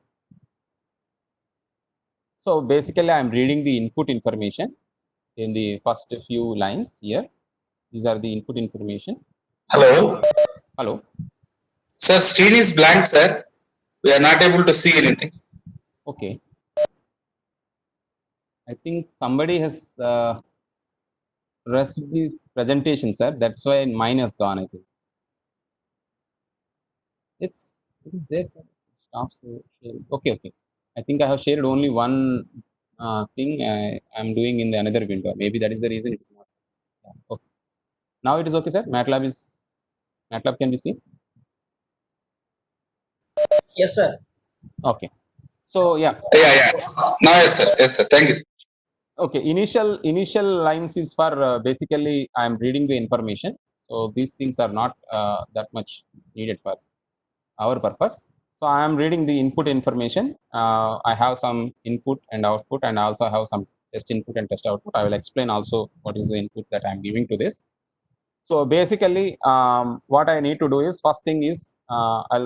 So basically, I'm reading the input information in the first few lines here. These are the input information. Hello. Hello. Sir, screen is blank, sir. We are not able to see anything. Okay. I think somebody has rushed this presentation, sir. That's why mine has gone, I think. It is there, sir. Stops sharing. Okay, okay. I think I have shared only one thing I'm doing in the another window. Maybe that is the reason it's not. Yeah, okay. Now it is okay, sir. MATLAB can be seen. Yes, sir. Okay. So yeah. Yeah. Now, yes, sir. Yes, sir. Thank you. Okay. Initial lines is for basically I'm reading the information. So these things are not that much needed for our purpose. So I am reading the input information. I have some input and output, and I also have some test input and test output. I will explain also what is the input that I'm giving to this. So basically, what I need to do is first thing is I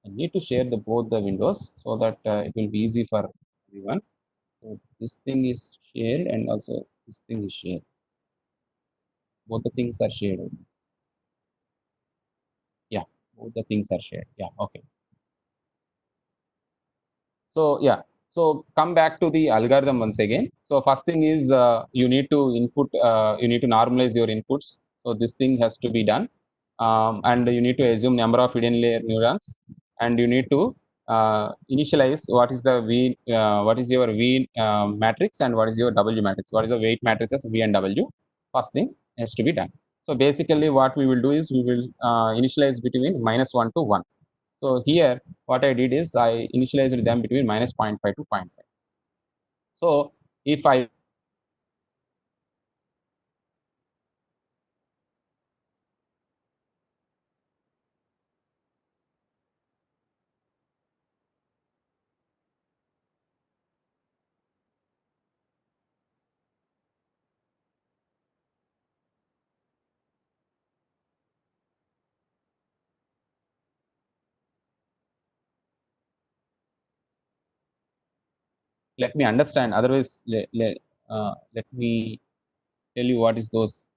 need to share the both the windows so that it will be easy for everyone. So this thing is shared and also this thing is shared. Both the things are shared. Yeah, both the things are shared. Yeah, okay. So yeah, so come back to the algorithm once again. So first thing is you need to you need to normalize your inputs. So this thing has to be done, and you need to assume number of hidden layer neurons, and you need to initialize what is the V, what is your V matrix and what is your W matrix. What is the weight matrices V and W? First thing has to be done. So basically, what we will do is we will initialize between -1 to 1. So here, what I did is I initialized them between -0.5 to 0.5. So if I let me understand, otherwise let me tell you what is those.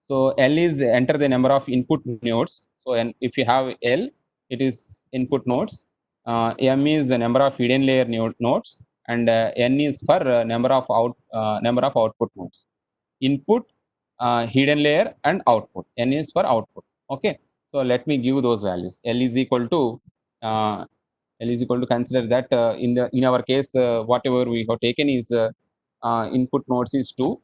So L is enter the number of input nodes. So and if you have L, it is input nodes. M is the number of hidden layer nodes, and N is for number of output nodes. Input, hidden layer, and output. N is for output. Okay. So let me give those values. L is equal to consider that in our case whatever we have taken is input nodes is 2,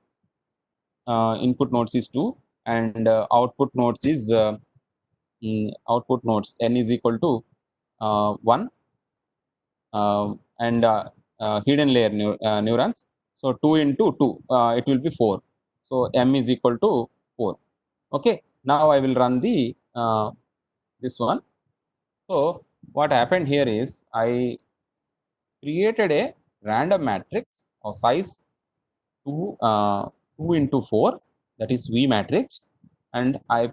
input nodes is 2, and output nodes n is equal to 1, and hidden layer neurons. So 2 into 2, it will be 4. So m is equal to 4. Okay. Now I will run the this one. So what happened here is I created a random matrix of size 2 into 4, that is V matrix, and I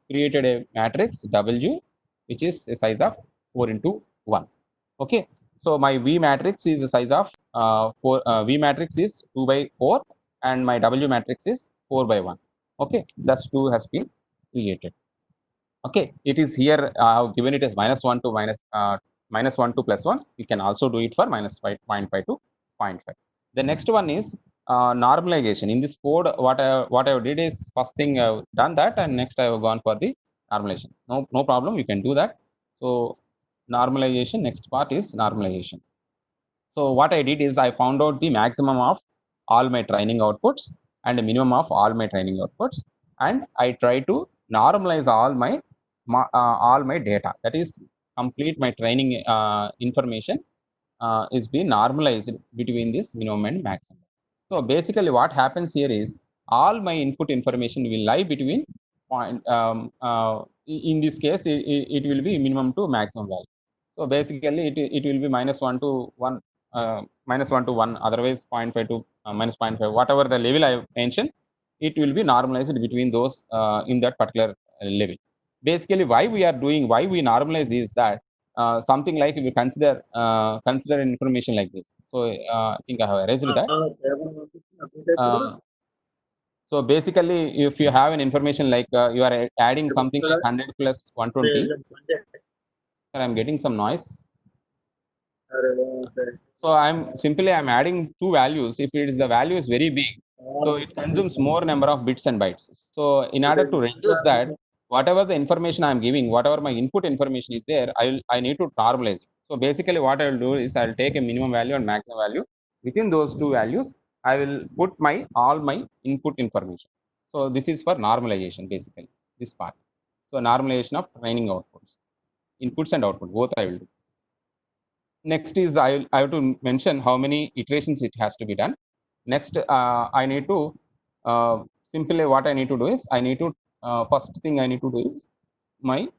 created a matrix W, which is a size of 4 into 1. Okay. So my V matrix is the size of 4. V matrix is 2 by 4, and my W matrix is 4 by 1. Okay, thus 2 has been created. Okay, it is here. I have given it as -1 to -1 to +1. You can also do it for -5, 0.5 to 0.5. The next one is normalization. In this code, what I did is first thing I've done that, and next I have gone for the normalization. No problem. You can do that. So normalization. Next part is normalization. So what I did is I found out the maximum of all my training outputs and the minimum of all my training outputs, and I try to normalize all my data. That is, complete my training information is being normalized between this minimum and maximum. So basically, what happens here is all my input information will lie between point. In this case, it will be minimum to maximum value. So basically, it will be -1 to 1, -1 to 1, otherwise 0.5 to -0.5, whatever the level I mentioned, it will be normalized between those in that particular level. Basically, why we normalize is that something like if you consider information like this. So I think I have erased that. So basically, if you have an information like you are adding something like 100 plus 120, I'm getting some noise. So I'm adding two values. If it is the value is very big, so it consumes more number of bits and bytes. So in order to reduce that, whatever the information I'm giving, whatever my input information is there, I need to normalize it. So basically, what I will do is I'll take a minimum value and maximum value. Within those two values, I will put all my input information. So this is for normalization, basically this part. So normalization of training outputs, inputs and output, both I will do. Next is I have to mention how many iterations it has to be done. Next, I need to simply what I need to do is I need to first thing I need to do is my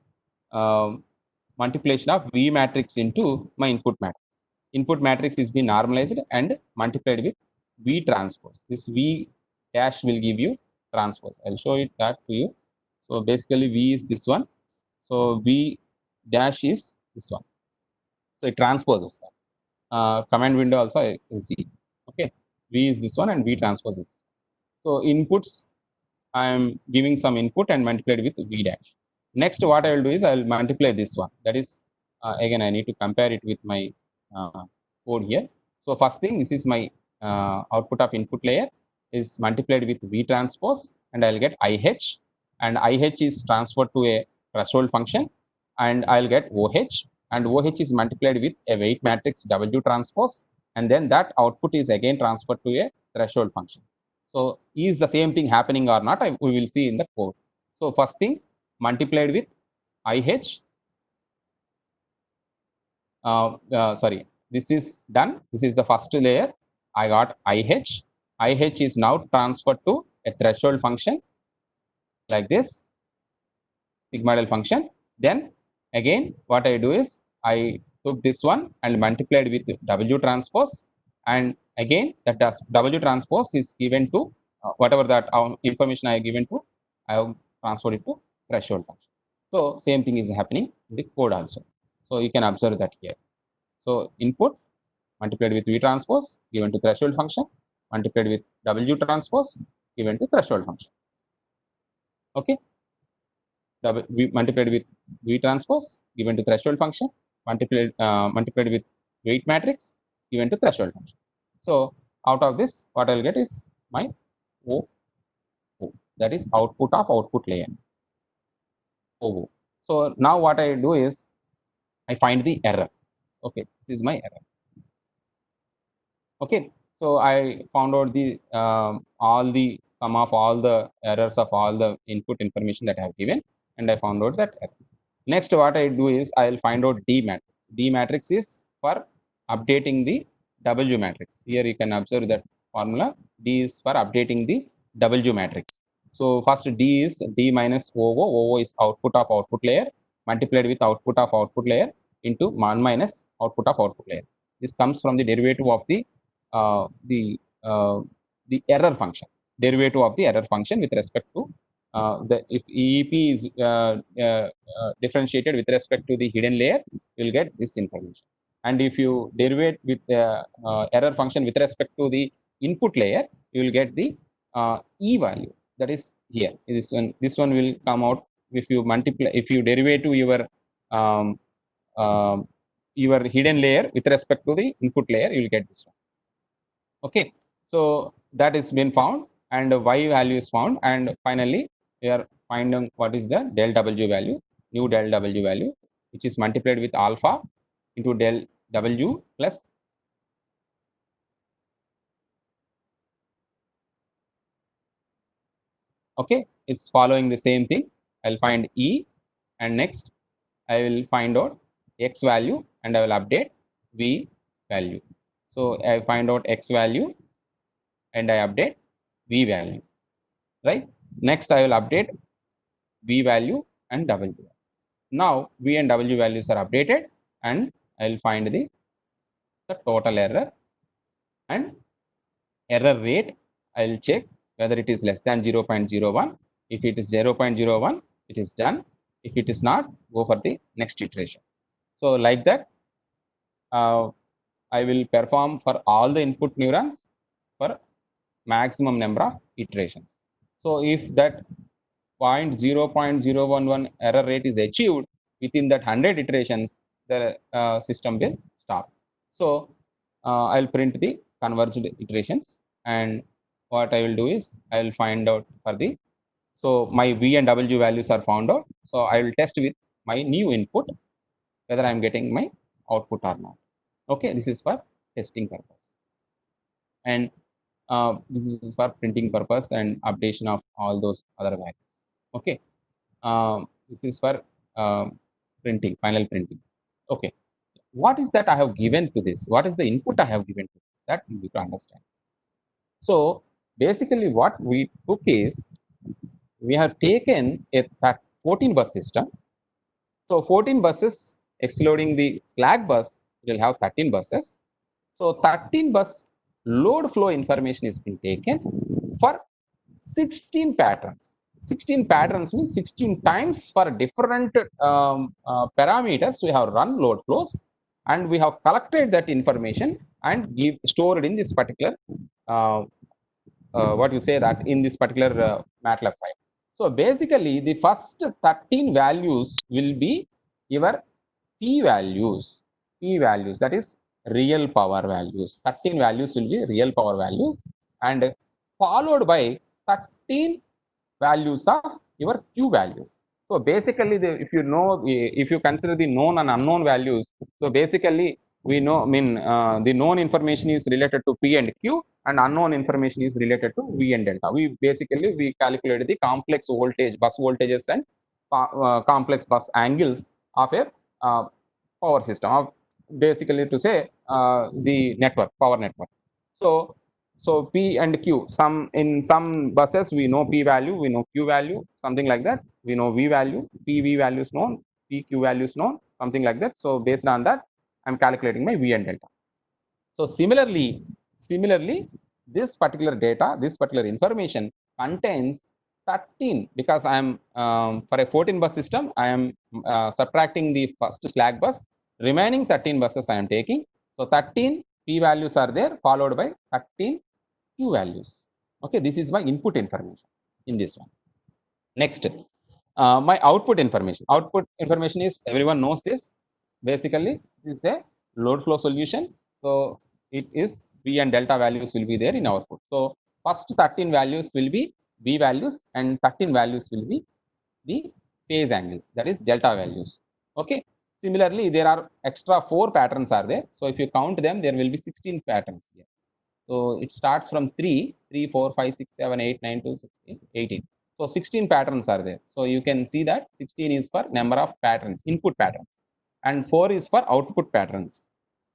multiplication of V matrix into my input matrix. Input matrix is being normalized and multiplied with V transpose. This V dash will give you transpose. I'll show it that to you. So basically V is this one. So V dash is this one. So it transposes that. Command window also I will see. Okay, V is this one and V transposes. So inputs, I am giving some input and multiplied with V dash. Next, what I will do is I will multiply this one. That is, again, I need to compare it with my code here. So first thing, this is my output of input layer is multiplied with V transpose, and I'll get IH, and IH is transferred to a threshold function, and I'll get OH, and OH is multiplied with a weight matrix W transpose, and then that output is again transferred to a threshold function. So is the same thing happening or not? We will see in the code. So first thing, multiplied with IH. Sorry, this is done. This is the first layer. I got IH. IH is now transferred to a threshold function like this, sigmoidal function. Then again, what I do is I took this one and multiplied with W transpose, and again that W transpose is given to whatever that information I have given to, I have transferred it to threshold function. So same thing is happening in the code also. So you can observe that here. So input multiplied with V transpose given to threshold function, multiplied with W transpose given to threshold function. Okay. Multiplied with V transpose given to threshold function, multiplied with weight matrix given to threshold function. So out of this, what I'll get is my O, that is output of output layer. OO. So now what I do is I find the error. Okay, this is my error. Okay, so I found out the all the sum of all the errors of all the input information that I have given, and I found out that error. Next, what I do is I'll find out D matrix. D matrix is for updating the W matrix. Here you can observe that formula. D is for updating the W matrix. So first D is D minus OO. OO is output of output layer multiplied with output of output layer into 1 minus output of output layer. This comes from the derivative of the error function. Derivative of the error function with respect to if EEP is differentiated with respect to the hidden layer, you will get this information. and if you derivate with the error function with respect to the input layer, you will get the e value, that is here. This one will come out if you multiply, if you derive to um, um, your hidden layer with respect to the input layer, you will get this one. Okay, so that is been found, and y value is found, and finally we are finding what is the del w value, new del w value, which is multiplied with alpha into del w plus okay, it's following the same thing. I'll find e, and next I will find out x value, and I will update v value. So I find out x value and I update v value, right? Next I will update v value and w value. Now v and w values are updated, and I will find the total error and error rate. I will check whether it is less than 0.01. If it is 0.01, it is done. If it is not, go for the next iteration. So like that, I will perform for all the input neurons for maximum number of iterations. So if that 0.011 error rate is achieved within that 100 iterations, the system will stop. So I'll print the converged iterations, and what I will do is I will find out for the, so my v and w values are found out, so I will test with my new input whether I am getting my output or not. Okay, this is for testing purpose, and this is for printing purpose and updation of all those other values. Okay, this is for printing, final printing. Okay, what is that I have given to this? What is the input I have given to this? That you need to understand. So basically what we took is, we have taken a 14 bus system. So 14 buses excluding the slack bus will have 13 buses. So 13 bus load flow information is being taken for 16 patterns. 16 patterns means 16 times for different parameters we have run load flows, and we have collected that information and stored in this particular what you say that in this particular MATLAB file. So basically the first 13 values will be your p values, that is real power values. 13 values will be real power values, and followed by 13 values of your q values. So basically if you know, if you consider the known and unknown values, so basically we know, I mean the known information is related to p and q, and unknown information is related to v and delta. We basically we calculated the complex voltage, bus voltages, and complex bus angles of a power system, of basically to say the network, power network. So p and q, some in some buses we know p value, we know q value, something like that. We know v value, pv value is known, pq value is known, something like that. So based on that, I'm calculating my v and delta. So similarly, this particular data, this particular information contains 13, because I am for a 14 bus system, I am subtracting the first slack bus, remaining 13 buses I am taking. So 13 p values are there, followed by 13 q values. Okay, this is my input information in this one. Next, my output information. Output information is, everyone knows this. Basically, this is a load flow solution. So it is v and delta values will be there in output. So first 13 values will be v values, and 13 values will be the phase angles, that is delta values. Okay. Similarly, there are extra 4 patterns are there. So if you count them, there will be 16 patterns here. So it starts from 3, 3, 4, 5, 6, 7, 8, 9, 2, 16, 18. So 16 patterns are there. So you can see that 16 is for number of patterns, input patterns, and 4 is for output patterns.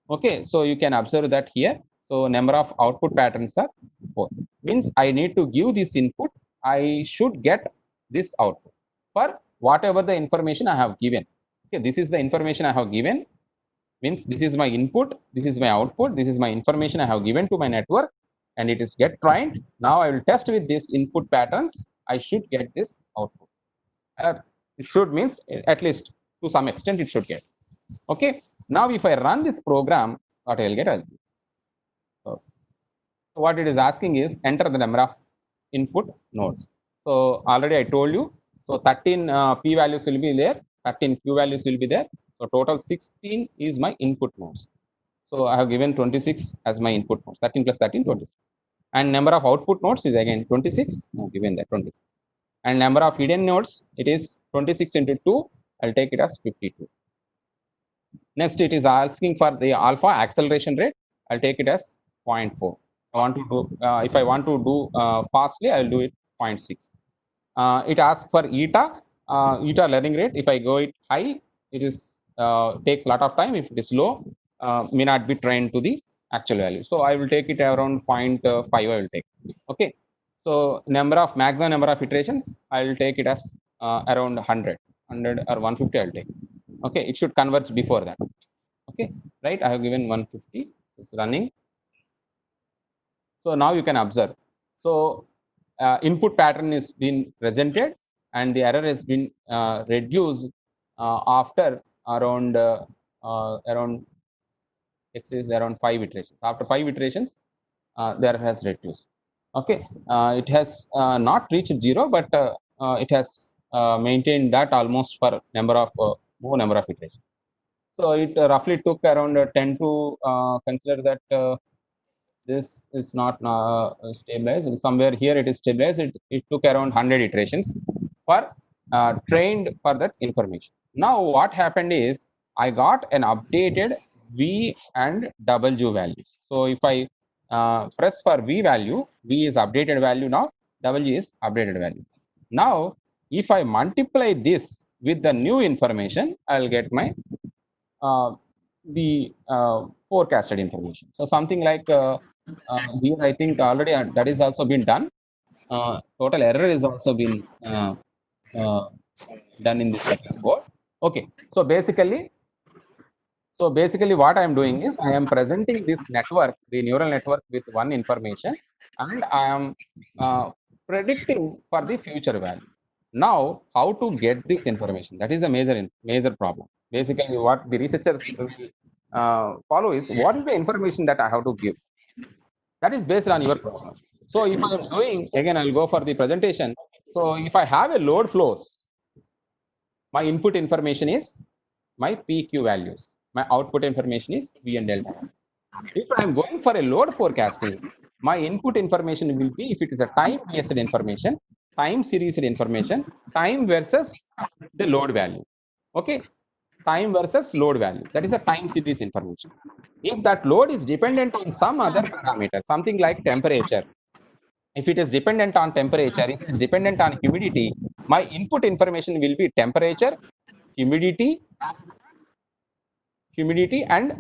Okay, so you can observe that here. So number of output patterns are 4. Means I need to give this input, I should get this output for whatever the information I have given. Okay, this is the information I have given. Means this is my input, this is my output, this is my information I have given to my network, and it is get trained. Now I will test with this input patterns, I should get this output. It should means at least to some extent it should get. Okay, Now, if I run this program, what I will get? I'll see. So what it is asking is enter the number of input nodes. So already I told you. So 13 p values will be there, 13 q values will be there. So total 16 is my input nodes. So I have given 26 as my input nodes, 13 plus 13, 26. And number of output nodes is again 26. I have given that 26. And number of hidden nodes, it is 26 into 2. I'll take it as 52. Next, it is asking for the alpha acceleration rate. I'll take it as 0.4. I want to do, if I want to do fastly, I'll do it 0.6. It asks for eta learning rate. If I go it high, it is takes a lot of time. If it is low, may not be trained to the actual value. So I will take it around 0.5. I will take. Okay. So maximum number of iterations, I will take it as around 100 or 150. I'll take. Okay, it should converge before that. Okay, right? I have given 150. It's running. So now you can observe. So input pattern is being presented and the error has been reduced after around x is around 5 iterations. After 5 iterations, the error has reduced. Okay, it has not reached 0, but it has maintained that almost for more number of iterations. So it roughly took around 10 to consider that this is not stabilized. Somewhere here it is stabilized. It took around 100 iterations for trained for that information. Now what happened is I got an updated V and W values. So if I press for V value, V is updated value now, W is updated value. Now if I multiply this with the new information, I'll get my the forecasted information. So something like here, I think already that is also been done. Total error is also been done in this board. Okay, so basically, what I am doing is I am presenting this network, the neural network, with one information, and I am predicting for the future value. Now, how to get this information? That is the major problem. Basically, what the researchers will follow is what is the information that I have to give. That is based on your problem. So if I am doing, again, I'll go for the presentation. So if I have a load flows, my input information is my PQ values. My output information is V and delta. If I am going for a load forecasting, my input information will be, if it is a time-based information, time series information, time versus the load value. Okay, time versus load value. That is a time series information. If that load is dependent on some other parameter, something like temperature, if it is dependent on temperature, if it is dependent on humidity, my input information will be temperature, humidity, and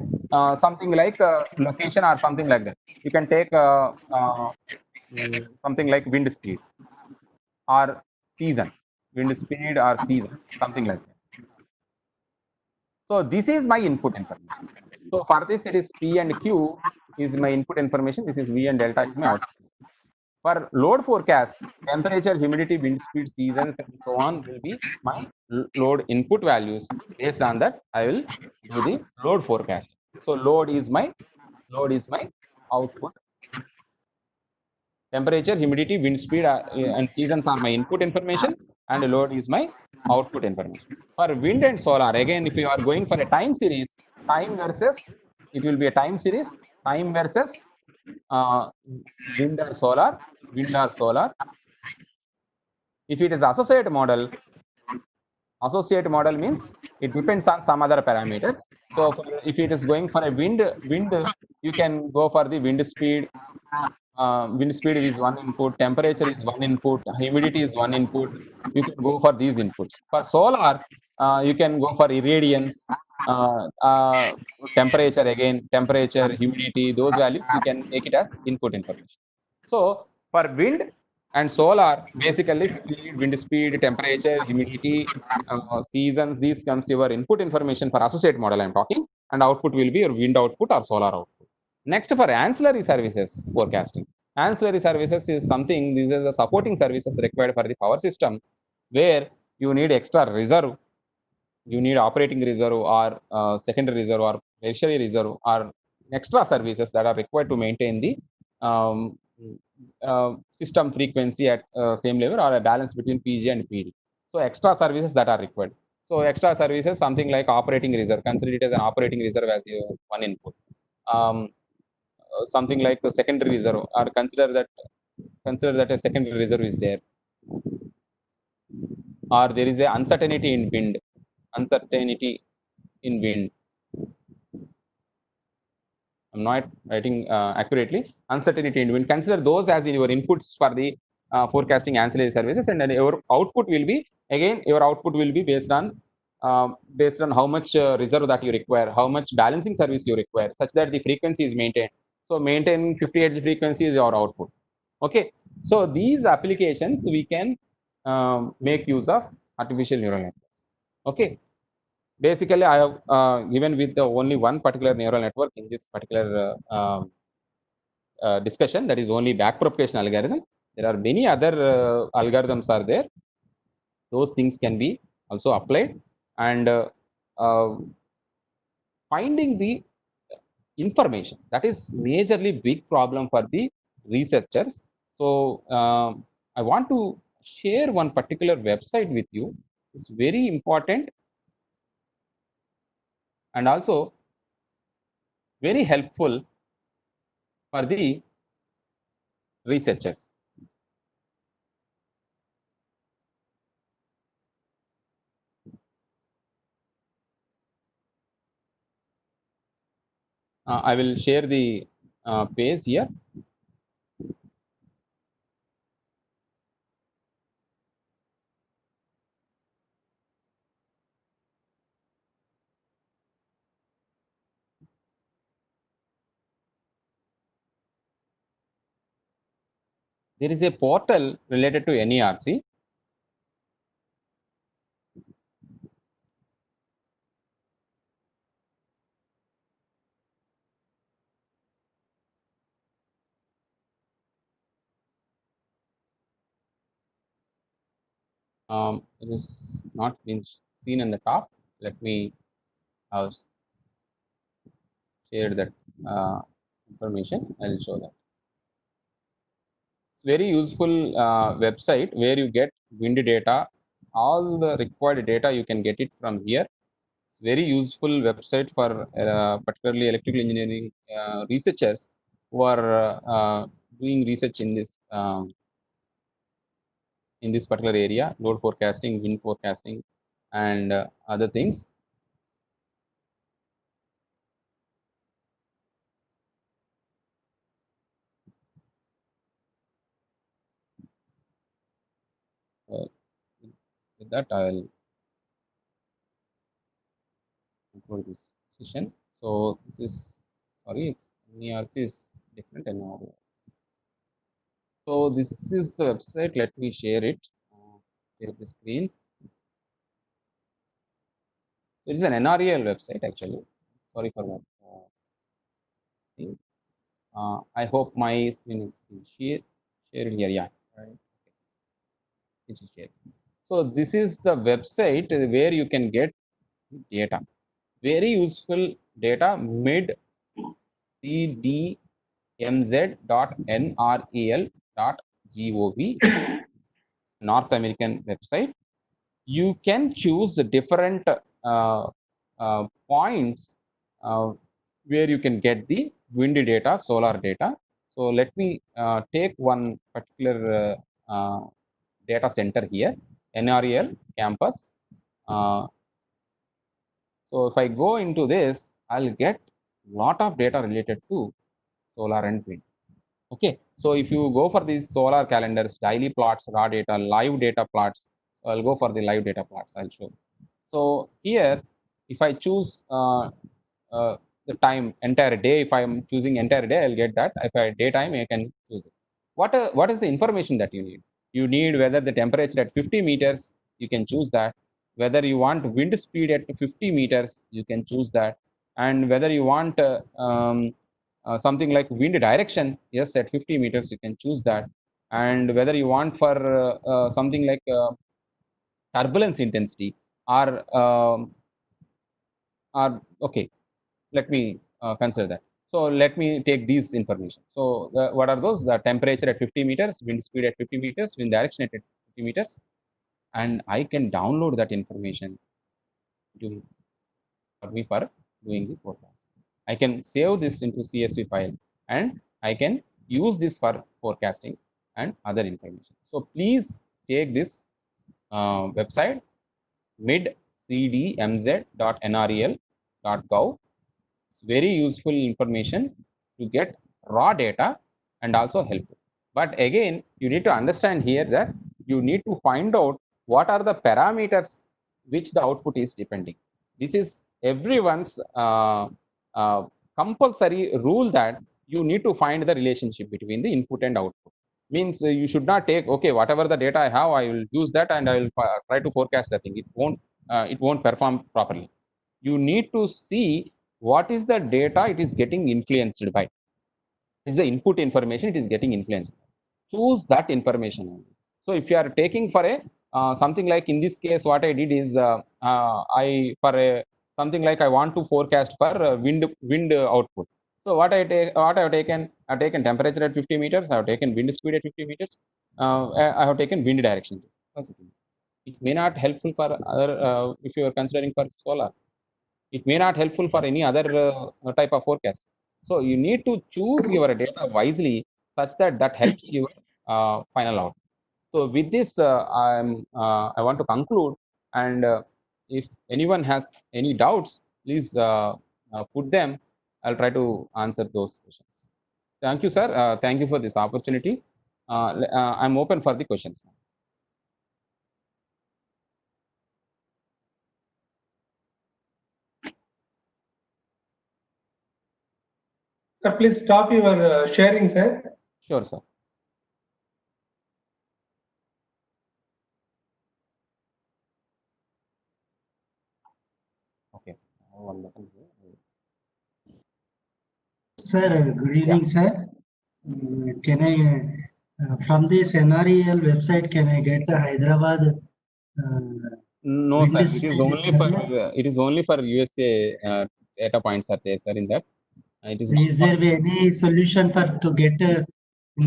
something like location or something like that. You can take something like wind speed or season, something like that. So this is my input information. So for this, it is P and Q is my input information. This is V and delta is my output. For load forecast, temperature, humidity, wind speed, seasons, and so on will be my load input values. Based on that, I will do the load forecast. So load is my output. Temperature, humidity, wind speed, and seasons are my input information, and load is my output information. For wind and solar, again, if you are going for a time series, time versus, it will be a time series, time versus wind or solar. If it is associate model means it depends on some other parameters. So if it is going for a wind, you can go for the wind speed. Wind speed is one input, temperature is one input, humidity is one input. You can go for these inputs. For solar, you can go for irradiance, temperature, humidity, those values you can take it as input information. So for wind and solar, basically speed, wind speed, temperature, humidity, seasons, these comes your input information for associate model I'm talking, and output will be your wind output or solar output. Next, for ancillary services forecasting. Ancillary services is something, these are the supporting services required for the power system, where you need extra reserve you need operating reserve or secondary reserve or tertiary reserve or extra services that are required to maintain the um, system frequency at same level or a balance between PG and PD. So extra services that are required. So extra services, something like operating reserve, consider it as an operating reserve as your one input. Um, Something like a secondary reserve, or consider that a secondary reserve is there, or there is a uncertainty in wind. I'm not writing accurately. Uncertainty in wind. Consider those as your inputs for the forecasting ancillary services, and then your output will be, again your output will be based on how much reserve that you require, how much balancing service you require, such that the frequency is maintained. So maintaining 50 Hz frequency is your output. Okay, so these applications we can make use of artificial neural networks. Okay, basically I have given with the only one particular neural network in this particular discussion, that is only backpropagation algorithm. There are many other algorithms are there. Those things can be also applied, and uh, finding the information, that is majorly big problem for the researchers. So I want to share one particular website with you. It's very important and also very helpful for the researchers. I will share the page here. There is a portal related to NERC. It is not been seen in the top. Let me share that information. I'll show that. It's very useful website where you get wind data. All the required data you can get it from here. It's very useful website for particularly electrical engineering researchers who are doing research in this particular area, load forecasting, wind forecasting, and other things. With that, I'll conclude this session. So this is, sorry, it's NERC is different and now. So this is the website. Let me share it. Share the screen. It is an NREL website actually. Sorry for that. Thing. I hope my screen is shared here. Yeah, right. It is shared. So this is the website where you can get data. Very useful data, mid cdmz.nrel.gov, North American website. You can choose different points where you can get the wind data, solar data. So let me take one particular data center here, NREL campus. So if I go into this, I'll get lot of data related to solar and wind. Okay, so if you go for these solar calendars, daily plots, raw data, live data plots, so I'll go for the live data plots. I'll show. So here, if I choose the time entire day, if I'm choosing entire day, I'll get that. If I daytime, I can choose this. What is the information that you need? You need whether the temperature at 50 meters, you can choose that. Whether you want wind speed at 50 meters, you can choose that. And whether you want something like wind direction, yes, at 50 meters, you can choose that. And whether you want for something like turbulence intensity, are okay. Let me consider that. So let me take these information. So what are those? The temperature at 50 meters, wind speed at 50 meters, wind direction at 50 meters, and I can download that information to for me for doing the forecast. I can save this into CSV file and I can use this for forecasting and other information. So please take this website midcdmz.nrel.gov. It's very useful information to get raw data and also helpful. But again, you need to understand here that you need to find out what are the parameters which the output is depending. This is everyone's compulsory rule that you need to find the relationship between the input and output. Means you should not take, okay, whatever the data I have, I will use that and I will try to forecast the thing. It won't perform properly. You need to see what is the data it is getting influenced by. Is the input information it is getting influenced. Choose that information only. So if you are taking for a something like in this case, what I did is I for a something like I want to forecast for wind output. So what I've taken temperature at 50 meters. I've taken wind speed at 50 meters. I have taken wind direction. Okay. It may not helpful for other if you are considering for solar. It may not helpful for any other type of forecast. So you need to choose your data wisely such that that helps your final out. So with this, I want to conclude. And if anyone has any doubts, please put them. I'll try to answer those questions. Thank you, sir. Thank you for this opportunity. I'm open for the questions now. Sir, please stop your sharing, sir. Sure, sir. Okay. One button here. Sir, good evening, sir. Can I, from this NREL website, can I get a Hyderabad? No, wind sir. It is speed only for USA data points are there, sir. In that, it is. Is there any solution for to get in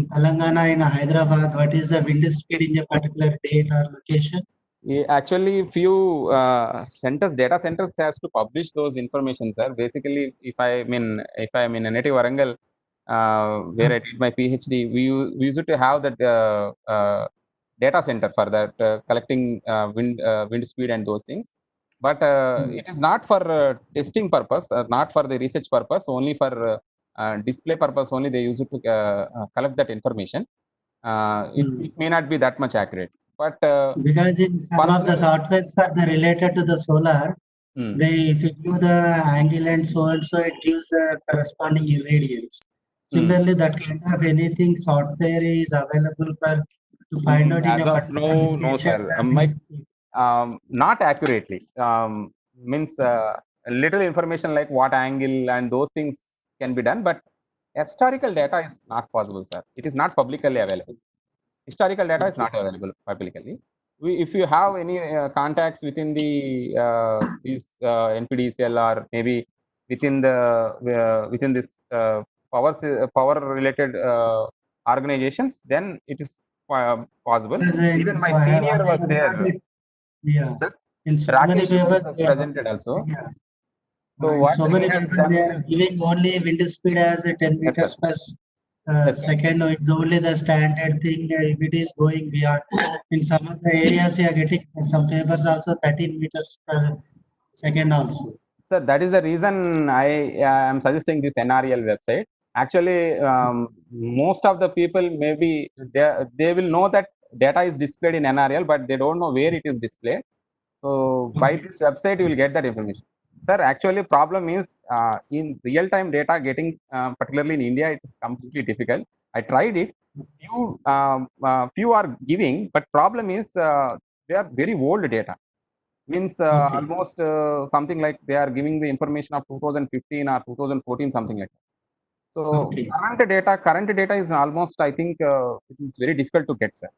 Telangana in Hyderabad? What is the wind speed in a particular date or location? Actually, few data centers has to publish those information, sir. Basically, if I'm in a native Warangal, where I did my PhD, we used to have that data center for that collecting wind speed and those things. But it is not for testing purpose, not for the research purpose, only for display purpose. Only they use it to collect that information. It may not be that much accurate, but because in some of the softwares for the related to the solar, they if you give the angle and so and so, it gives the corresponding irradiance. Similarly, that kind of anything software is available for to find out in as a of particular now, no, location. sir. Not accurately. Means little information like what angle and those things can be done, but historical data is not possible, sir. It is not publicly available. Historical data is not available publicly. If you have any contacts within the these NPDCL or maybe within this power related organizations, then it is possible. Even my So I have senior only was observed there. it. Yeah. Sir? In so many Rakesh papers, was they are, presented also. yeah. So In what so he many has papers, done they are is, giving only wind speed as a 10 yes, sir. meters per Yes, sir. second. Is only the standard thing. If it is going beyond, in some of the areas, you are getting some papers also 13 meters per second also. Sir, that is the reason I am suggesting this NREL website. Actually, most of the people maybe they will know that data is displayed in NREL, but they don't know where it is displayed. So by this website, you will get that information. Sir, actually, problem is in real-time data getting, particularly in India, it's completely difficult. I tried it. Few are giving, but problem is they are very old data. Means almost something like they are giving the information of 2015 or 2014, something like that. So Okay. current data is almost, I think, it is very difficult to get, sir.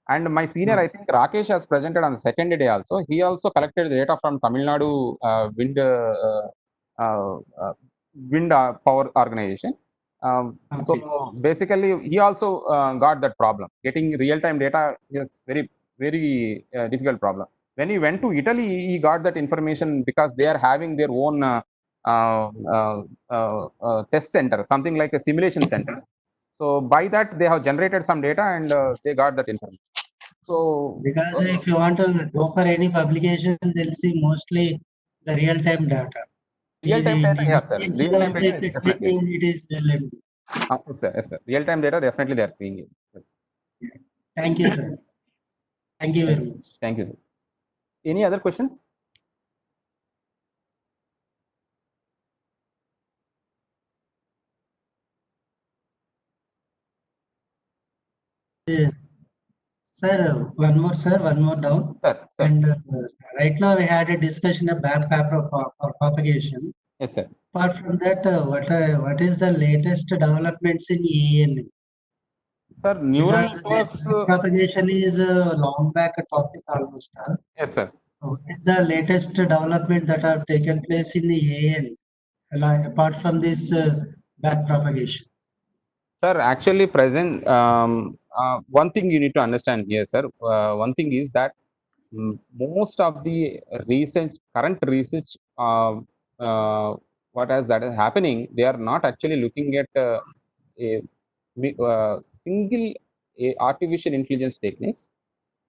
And my senior, I think Rakesh, has presented on the second day also. He also collected data from Tamil Nadu wind power organization. So basically, he also got that problem. Getting real-time data is very difficult problem. When he went to Italy, he got that information because they are having their own test center, something like a simulation center. So by that, they have generated some data and they got that information. So Because if you want to go for any publication, they'll see mostly the real-time data. real-time data, yes, sir. Real-time data is definitely. It is well and good. Yes, sir. Yes, sir. Real-time data, definitely they are seeing it. Yes. Thank you, sir. Thank you very much. Thank you, sir. Any other questions? Sir, one more down. Sir. And right now we had a discussion of backpack propagation. Yes, sir. Apart from that, what is the latest developments in EAN? Sir, neural Because this networks. propagation is a long back topic almost. Yes, sir. What is the latest development that have taken place in the EAN apart from this back propagation? Sir, actually, present. One thing you need to understand here, sir. One thing is that most of the current research, what that is happening, they are not actually looking at a single artificial intelligence techniques.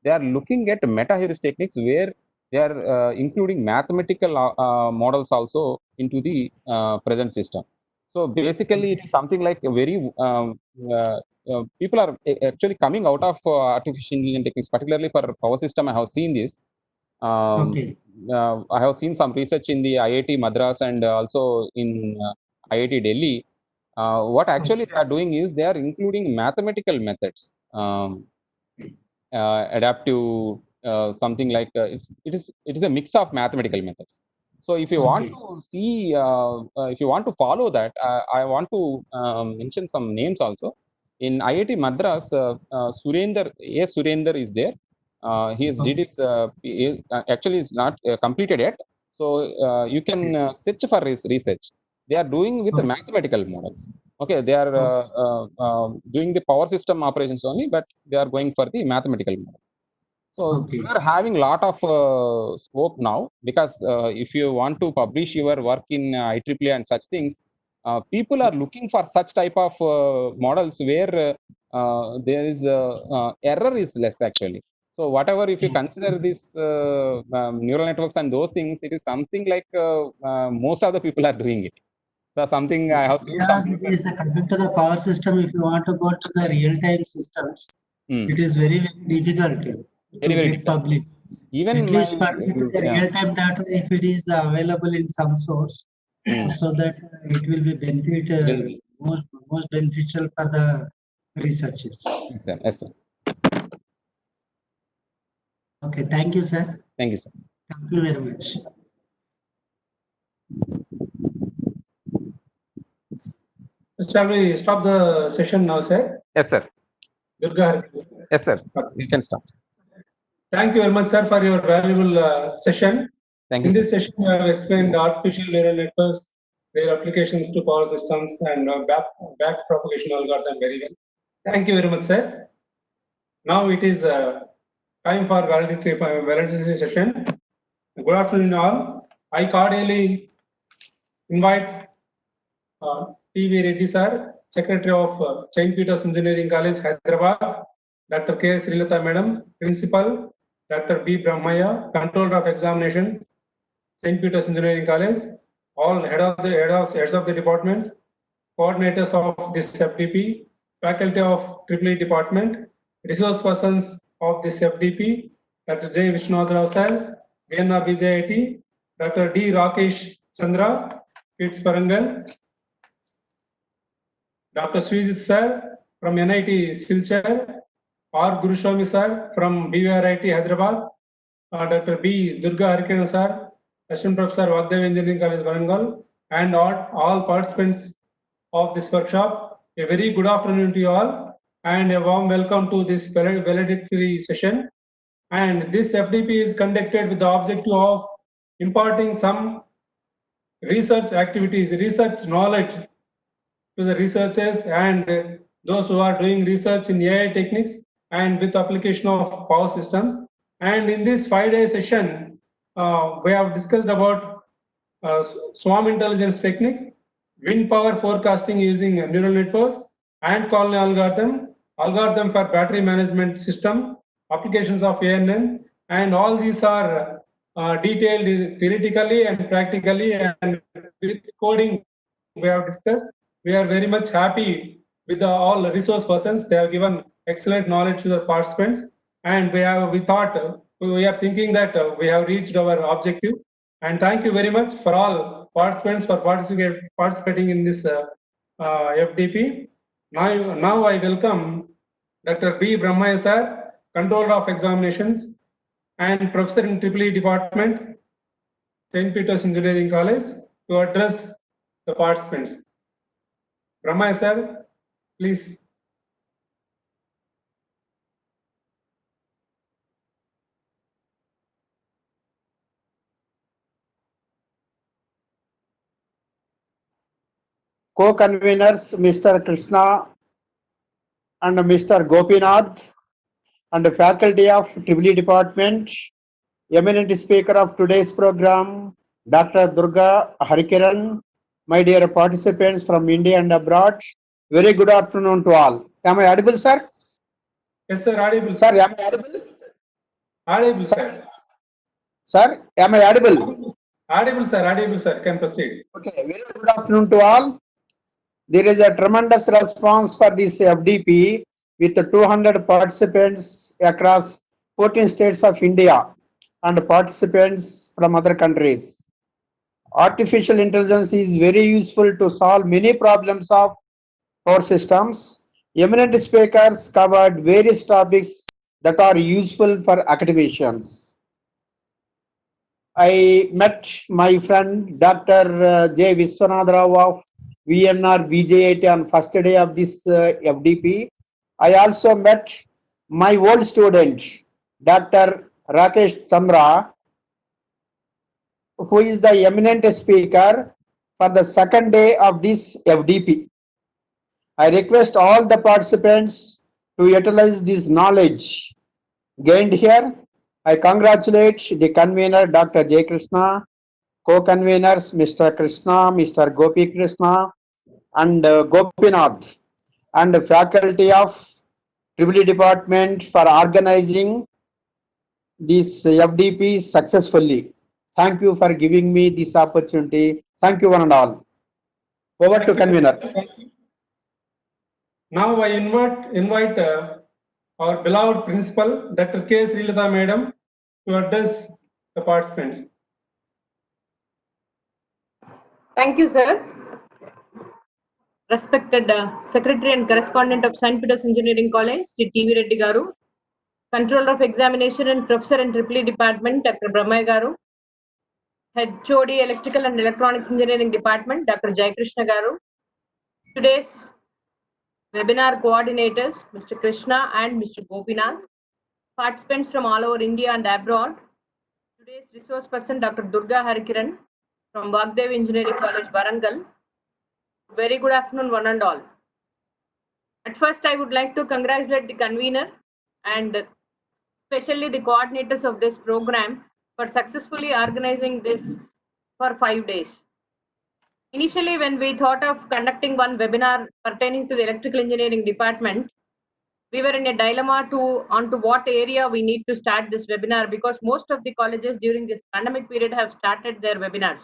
They are looking at meta-heuristic techniques where they are including mathematical models also into the present system. So basically, it is something like a very people are actually coming out of artificial intelligence techniques, particularly for power system. I have seen this. I have seen some research in the IIT Madras and also in IIT Delhi. What actually they are doing is they are including mathematical methods, adaptive, something like it is a mix of mathematical methods. So if you want to see, if you want to follow that, I want to mention some names also. In IIT Madras, Surender is there. He is did his actually is not completed yet. So you can search for his research. They are doing with the mathematical models. Okay, they are doing the power system operations only, but they are going for the mathematical models. So you are having a lot of scope now, because if you want to publish your work in IEEE and such things, people are looking for such type of models where there is error is less actually. So whatever, if you consider this neural networks and those things, it is something like most of the people are doing it. So something I have seen. Because it is coming to the power system, if you want to go to the real-time systems, it is very, very difficult to get published. Even at least for the real-time data, if it is available in some source, so that it will be most beneficial for the researchers. Yes, sir. Yes, sir. Okay, thank you, sir. Thank you, sir. Thank you very much. Shall we stop the session now, sir? Yes, sir. Durga. Yes, sir. You can stop. Thank you very much, sir, for your valuable session. Thank you. In this session, we have explained artificial neural networks, their applications to power systems, and back propagation algorithm very well. Thank you very much, sir. Now it is time for validity session. Good afternoon, all. I cordially invite T.V. Reddy, sir, Secretary of St. Peter's Engineering College, Hyderabad, Dr. K. Srilata, Madam, Principal, Dr. B. Brahmaya, Controller of Examinations, St. Peter's Engineering College, all heads of the departments, coordinators of this FDP, faculty of EEE department, resource persons of this FDP, Dr. J. Vishnunath Rao, sir, VNR BJIT, Dr. D. Rakesh Chandra, Pitts Parangal, Dr. Srijit sir from NIT Silchar, R. Gurushwami sir from BVRIT Hyderabad, Dr. B. Durga Harikena sir, Assistant Professor Vagdev Engineering College Varangal, and all participants of this workshop. A very good afternoon to you all. and a warm welcome to this valedictory session. And this FDP is conducted with the objective of imparting some research activities, research knowledge to the researchers and those who are doing research in AI techniques and with application of power systems. And in this 5-day session, we have discussed about swarm intelligence technique, wind power forecasting using neural networks, and colony algorithm for battery management system, applications of ANN, and all these are detailed theoretically and practically, and with coding we have discussed. We are very much happy with all resource persons. They have given excellent knowledge to the participants, and we are thinking that we have reached our objective. And thank you very much for all participants for participating in this FDP. Now I welcome Dr. B. Brahmaya sir, Controller of Examinations and Professor in EEE Department, St. Peter's Engineering College, to address the participants. Brahmaya sir, please. Co-conveners Mr. Krishna and Mr. Gopinath and faculty of EEE Department, eminent speaker of today's program, Dr. Durga Harikiran, my dear participants from India and abroad, very good afternoon to all. Am I audible, sir? Yes, sir, audible. Sir, am I audible? Audible, sir. Sir, am I audible? Audible, sir, can proceed. Okay, very good afternoon to all. There is a tremendous response for this FDP with 200 participants across 14 states of India and participants from other countries. Artificial intelligence is very useful to solve many problems of power systems. Eminent speakers covered various topics that are useful for academicians. I met my friend Dr. J. Viswanatha Rao of VNR VJ8 on first day of this FDP. I also met my old student, Dr. Rakesh Chandra, who is the eminent speaker for the second day of this FDP. I request all the participants to utilize this knowledge gained here. I congratulate the convener, Dr. J. Krishna, co-conveners, Mr. Krishna, Mr. Gopi Krishna, and Gopinath, and the faculty of EEE Department for organizing this FDP successfully. Thank you for giving me this opportunity. Thank you one and all. Over to convener. Now I invite our beloved principal, Dr. K. Srilata Madam, to address the participants. Thank you, sir. Respected Secretary and Correspondent of St. Peter's Engineering College, Sri T.V. Reddy Garu, Controller of Examination and Professor in EEE Department, Dr. Brahmaya Garu, Head HOD Electrical and Electronics Engineering Department, Dr. Jai Krishna Garu, today's webinar coordinators, Mr. Krishna and Mr. Gopinath, participants from all over India and abroad, today's resource person, Dr. Durga Harikiran from Vagdev Engineering College, Warangal. Very good afternoon, one and all. At first, I would like to congratulate the convener and especially the coordinators of this program for successfully organizing this for 5 days. Initially, when we thought of conducting one webinar pertaining to the electrical engineering department, we were in a dilemma onto what area we need to start this webinar, because most of the colleges during this pandemic period have started their webinars.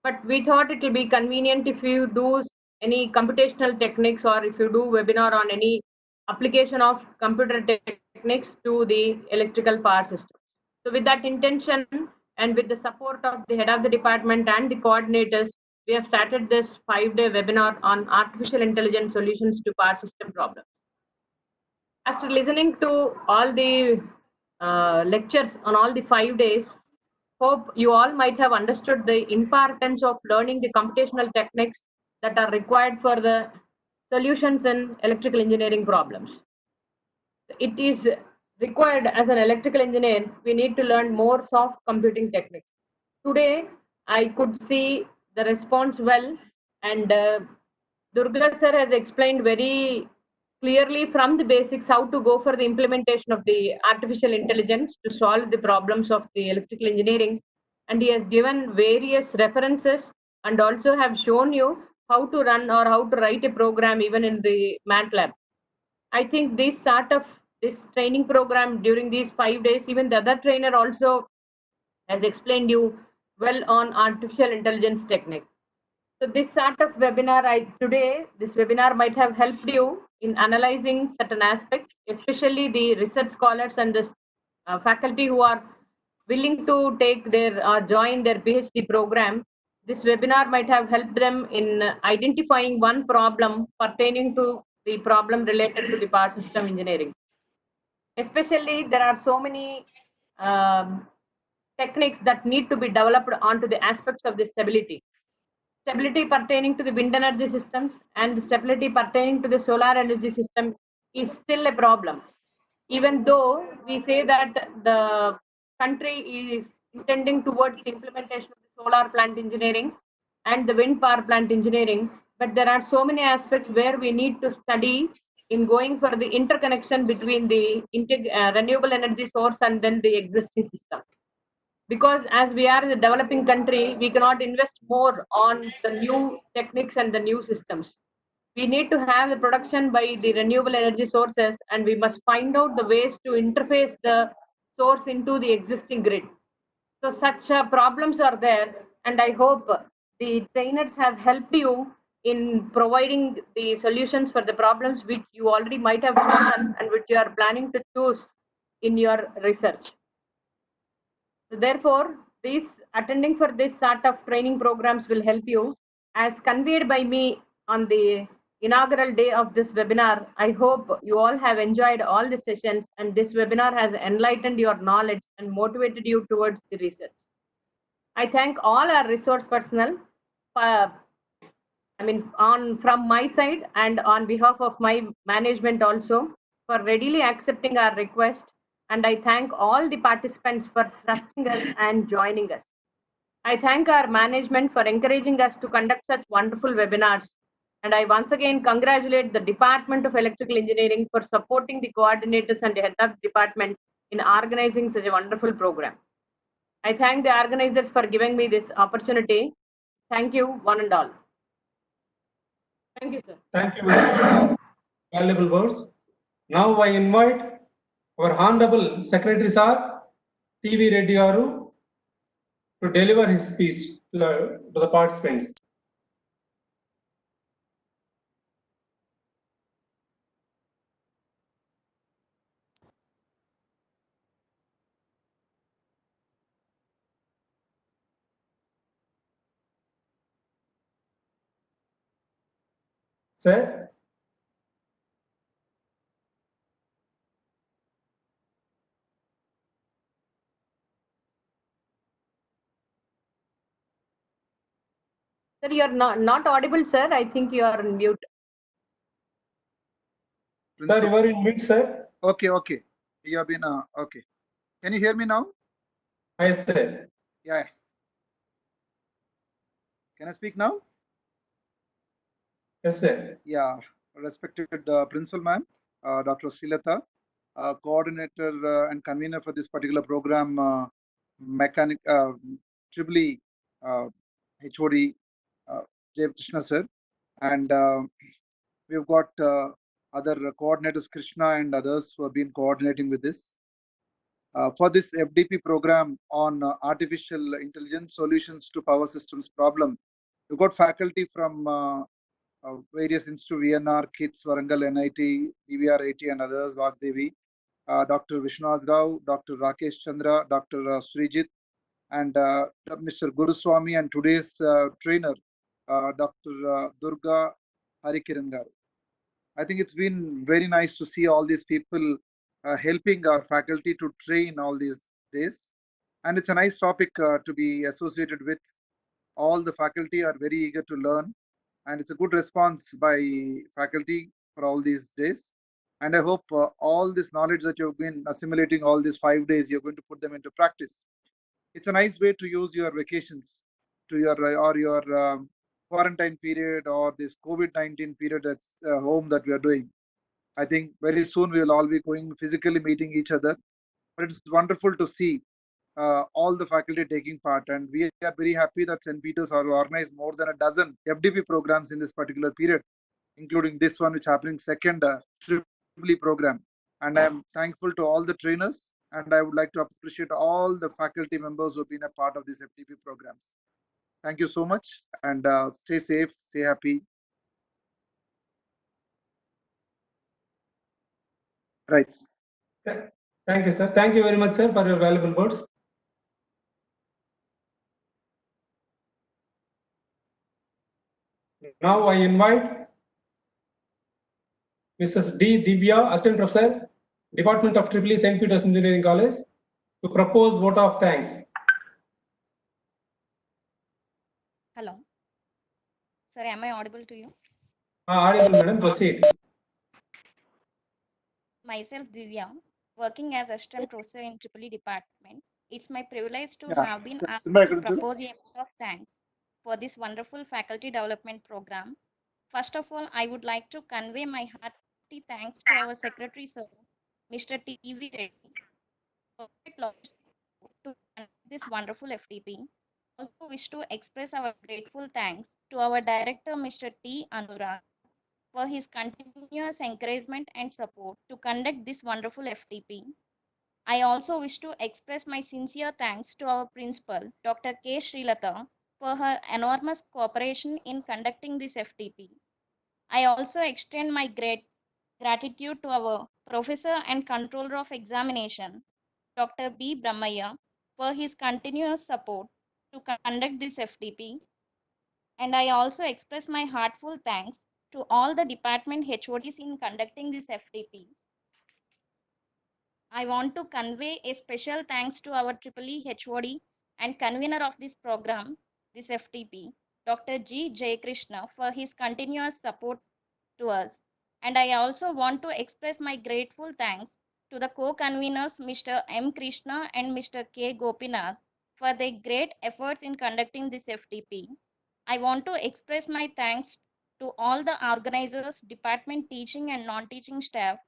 But we thought it will be convenient if you do any computational techniques or if you do webinar on any application of computer techniques to the electrical power system. So with that intention and with the support of the head of the department and the coordinators, we have started this 5-day webinar on artificial intelligence solutions to power system problems. After listening to all the lectures on all the 5 days, hope you all might have understood the importance of learning the computational techniques that are required for the solutions in electrical engineering problems. It is required as an electrical engineer, we need to learn more soft computing techniques. Today, I could see the response well, and Durga sir has explained very clearly from the basics how to go for the implementation of the artificial intelligence to solve the problems of the electrical engineering. And he has given various references and also have shown you how to run or how to write a program even in the MATLAB. I think this training program during these 5 days, even the other trainer also has explained you well on artificial intelligence technique. So this sort of webinar, this webinar might have helped you in analyzing certain aspects, especially the research scholars and the faculty who are willing to take their join their PhD program. This webinar might have helped them in identifying one problem pertaining to the problem related to the power system engineering. Especially, there are so many techniques that need to be developed onto the aspects of the stability. Stability pertaining to the wind energy systems and the stability pertaining to the solar energy system is still a problem. Even though we say that the country is intending towards the implementation of the solar plant engineering and the wind power plant engineering, but there are so many aspects where we need to study in going for the interconnection between the renewable energy source and then the existing system. Because as we are a developing country, we cannot invest more on the new techniques and the new systems. We need to have the production by the renewable energy sources, and we must find out the ways to interface the source into the existing grid. So such problems are there, and I hope the trainers have helped you in providing the solutions for the problems which you already might have chosen and which you are planning to choose in your research. So therefore, attending for this sort of training programs will help you. As conveyed by me on the inaugural day of this webinar, I hope you all have enjoyed all the sessions and this webinar has enlightened your knowledge and motivated you towards the research. I thank all our resource personnel, from my side and on behalf of my management also, for readily accepting our request. And I thank all the participants for trusting us and joining us. I thank our management for encouraging us to conduct such wonderful webinars. And I once again congratulate the Department of Electrical Engineering for supporting the coordinators and the head of department in organizing such a wonderful program. I thank the organizers for giving me this opportunity. Thank you, one and all. Thank you, sir. Thank you, madam. Valuable words. Now I invite our Honorable Secretary Sir, T.V. Reddy Garu, to deliver his speech to the participants. Sir, Sir, you are not audible, sir. I think you are on mute. sir, you are in mute, sir. Okay. You have been, okay. Can you hear me now? Yes, sir. Yeah. Can I speak now? Yes, sir. Yeah. Respected Principal Ma'am, Dr. Srilata, coordinator and convener for this particular program, HOD, Jay Krishna sir, and we've got other coordinators, Krishna and others who have been coordinating with this. For this FDP program on artificial intelligence solutions to power systems problem, we've got faculty from various institutes, VNR, KITS, Warangal, NIT, DVR, IT and others, Vagdevi, Dr. Vishwanath Rao, Dr. Rakesh Chandra, Dr. Srijit, and Mr. Guruswamy, and today's trainer, Dr. Durga Harikiran Garu. I think it's been very nice to see all these people helping our faculty to train all these days. And it's a nice topic to be associated with. All the faculty are very eager to learn. and it's a good response by faculty for all these days. And I hope all this knowledge that you've been assimilating all these 5 days, you're going to put them into practice. It's a nice way to use your vacations to your or your quarantine period or this COVID-19 period at home that we are doing. I think very soon we will all be going physically meeting each other. But it's wonderful to see all the faculty taking part, and we are very happy that St. Peter's are organized more than a dozen FDP programs in this particular period, including this one which happening second Triple E program. And I am thankful to all the trainers, and I would like to appreciate all the faculty members who have been a part of these FDP programs. Thank you so much, and stay safe, stay happy. Right. Thank you, sir. Thank you very much, sir, for your valuable words. Now I invite Mrs. D. Divya, Assistant Professor, Department of Triple E, St. Peter's Engineering College, to propose vote of thanks. Hello. Sir, am I audible to you? Audible, madam. Proceed. Myself, Divya, working as assistant professor in Triple E department. It's my privilege to Yeah. have been Sir, asked Simba, to propose a vote of thanks for this wonderful faculty development program. First of all, I would like to convey my hearty thanks to our secretary, sir, Mr. T.V. Reddy, for to conduct this wonderful FTP. Also wish to express our grateful thanks to our director, Mr. T. Anurag, for his continuous encouragement and support to conduct this wonderful FTP. I also wish to express my sincere thanks to our principal, Dr. K. Srilata, for her enormous cooperation in conducting this FTP. I also extend my great gratitude to our professor and controller of examination, Dr. B. Brahmaya, for his continuous support to conduct this FTP. And I also express my heartfelt thanks to all the department HODs in conducting this FTP. I want to convey a special thanks to our Triple E HOD and convener of this program, this FTP, Dr. G. Jayakrishna, for his continuous support to us. And I also want to express my grateful thanks to the co-conveners, Mr. M. Krishna and Mr. K. Gopinath, for their great efforts in conducting this FTP. I want to express my thanks to all the organizers, department teaching and non-teaching staff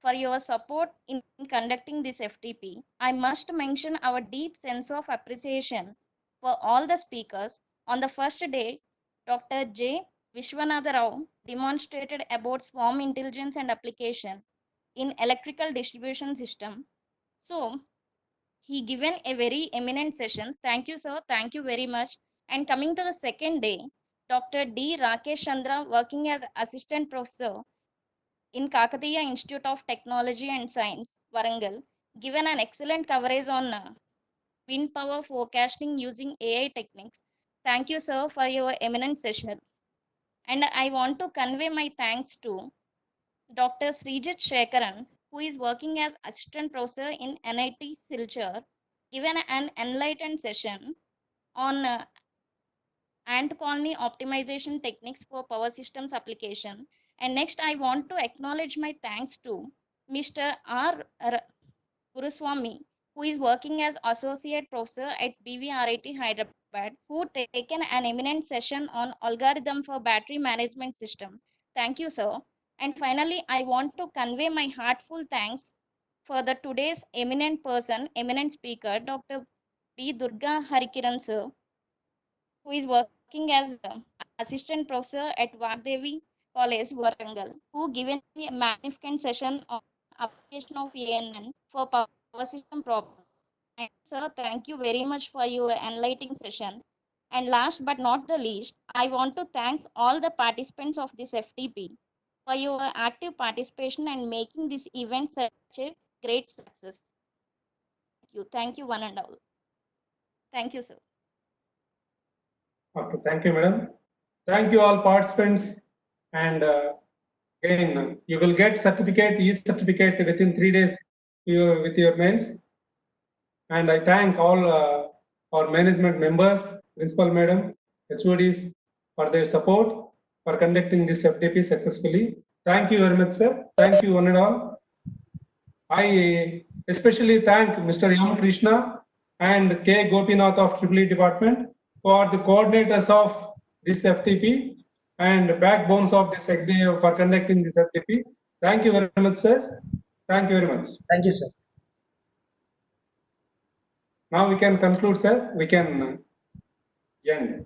for your support in conducting this FTP. I must mention our deep sense of appreciation for all the speakers. On the first day, Dr. J. Vishwanatha Rao demonstrated about swarm intelligence and application in electrical distribution system. So he given a very eminent session. Thank you, sir. Thank you very much. And coming to the second day, Dr. D. Rakesh Chandra, working as assistant professor in Kakatiya Institute of Technology and Science, Warangal, given an excellent coverage on wind power forecasting using AI techniques. Thank you, sir, for your eminent session. And I want to convey my thanks to Dr. Srijit Shekaran, who is working as assistant professor in NIT Silchar, given an enlightened session on ant colony optimization techniques for power systems application. And next, I want to acknowledge my thanks to Mr. R. Guruswamy, who is working as associate professor at BVRIT Hyderabad, who taken an eminent session on algorithm for battery management system. Thank you, sir. And finally, I want to convey my heartful thanks for the today's eminent person, eminent speaker, Dr. B. Durga Harikiran, sir, who is working as assistant professor at Vagdevi College, Warangal, who given me a magnificent session on application of ANN for power system problem. And sir, thank you very much for your enlightening session. And last but not the least, I want to thank all the participants of this FTP for your active participation and making this event such a great success. Thank you one and all. Thank you, sir. Okay, thank you, madam. Thank you all participants. And again, you will get certificate, e-certificate within 3 days with your mails. And I thank all our management members, principal madam, HODs for their support. for conducting this FDP successfully. Thank you very much, sir. Thank you one and all. I especially thank Mr. M. Krishna and K. Gopinath of EEE department for the coordinators of this FTP and backbones of this FDP for conducting this FTP. Thank you very much, sir. Thank you very much. Thank you, sir. Now we can conclude, sir. We can end.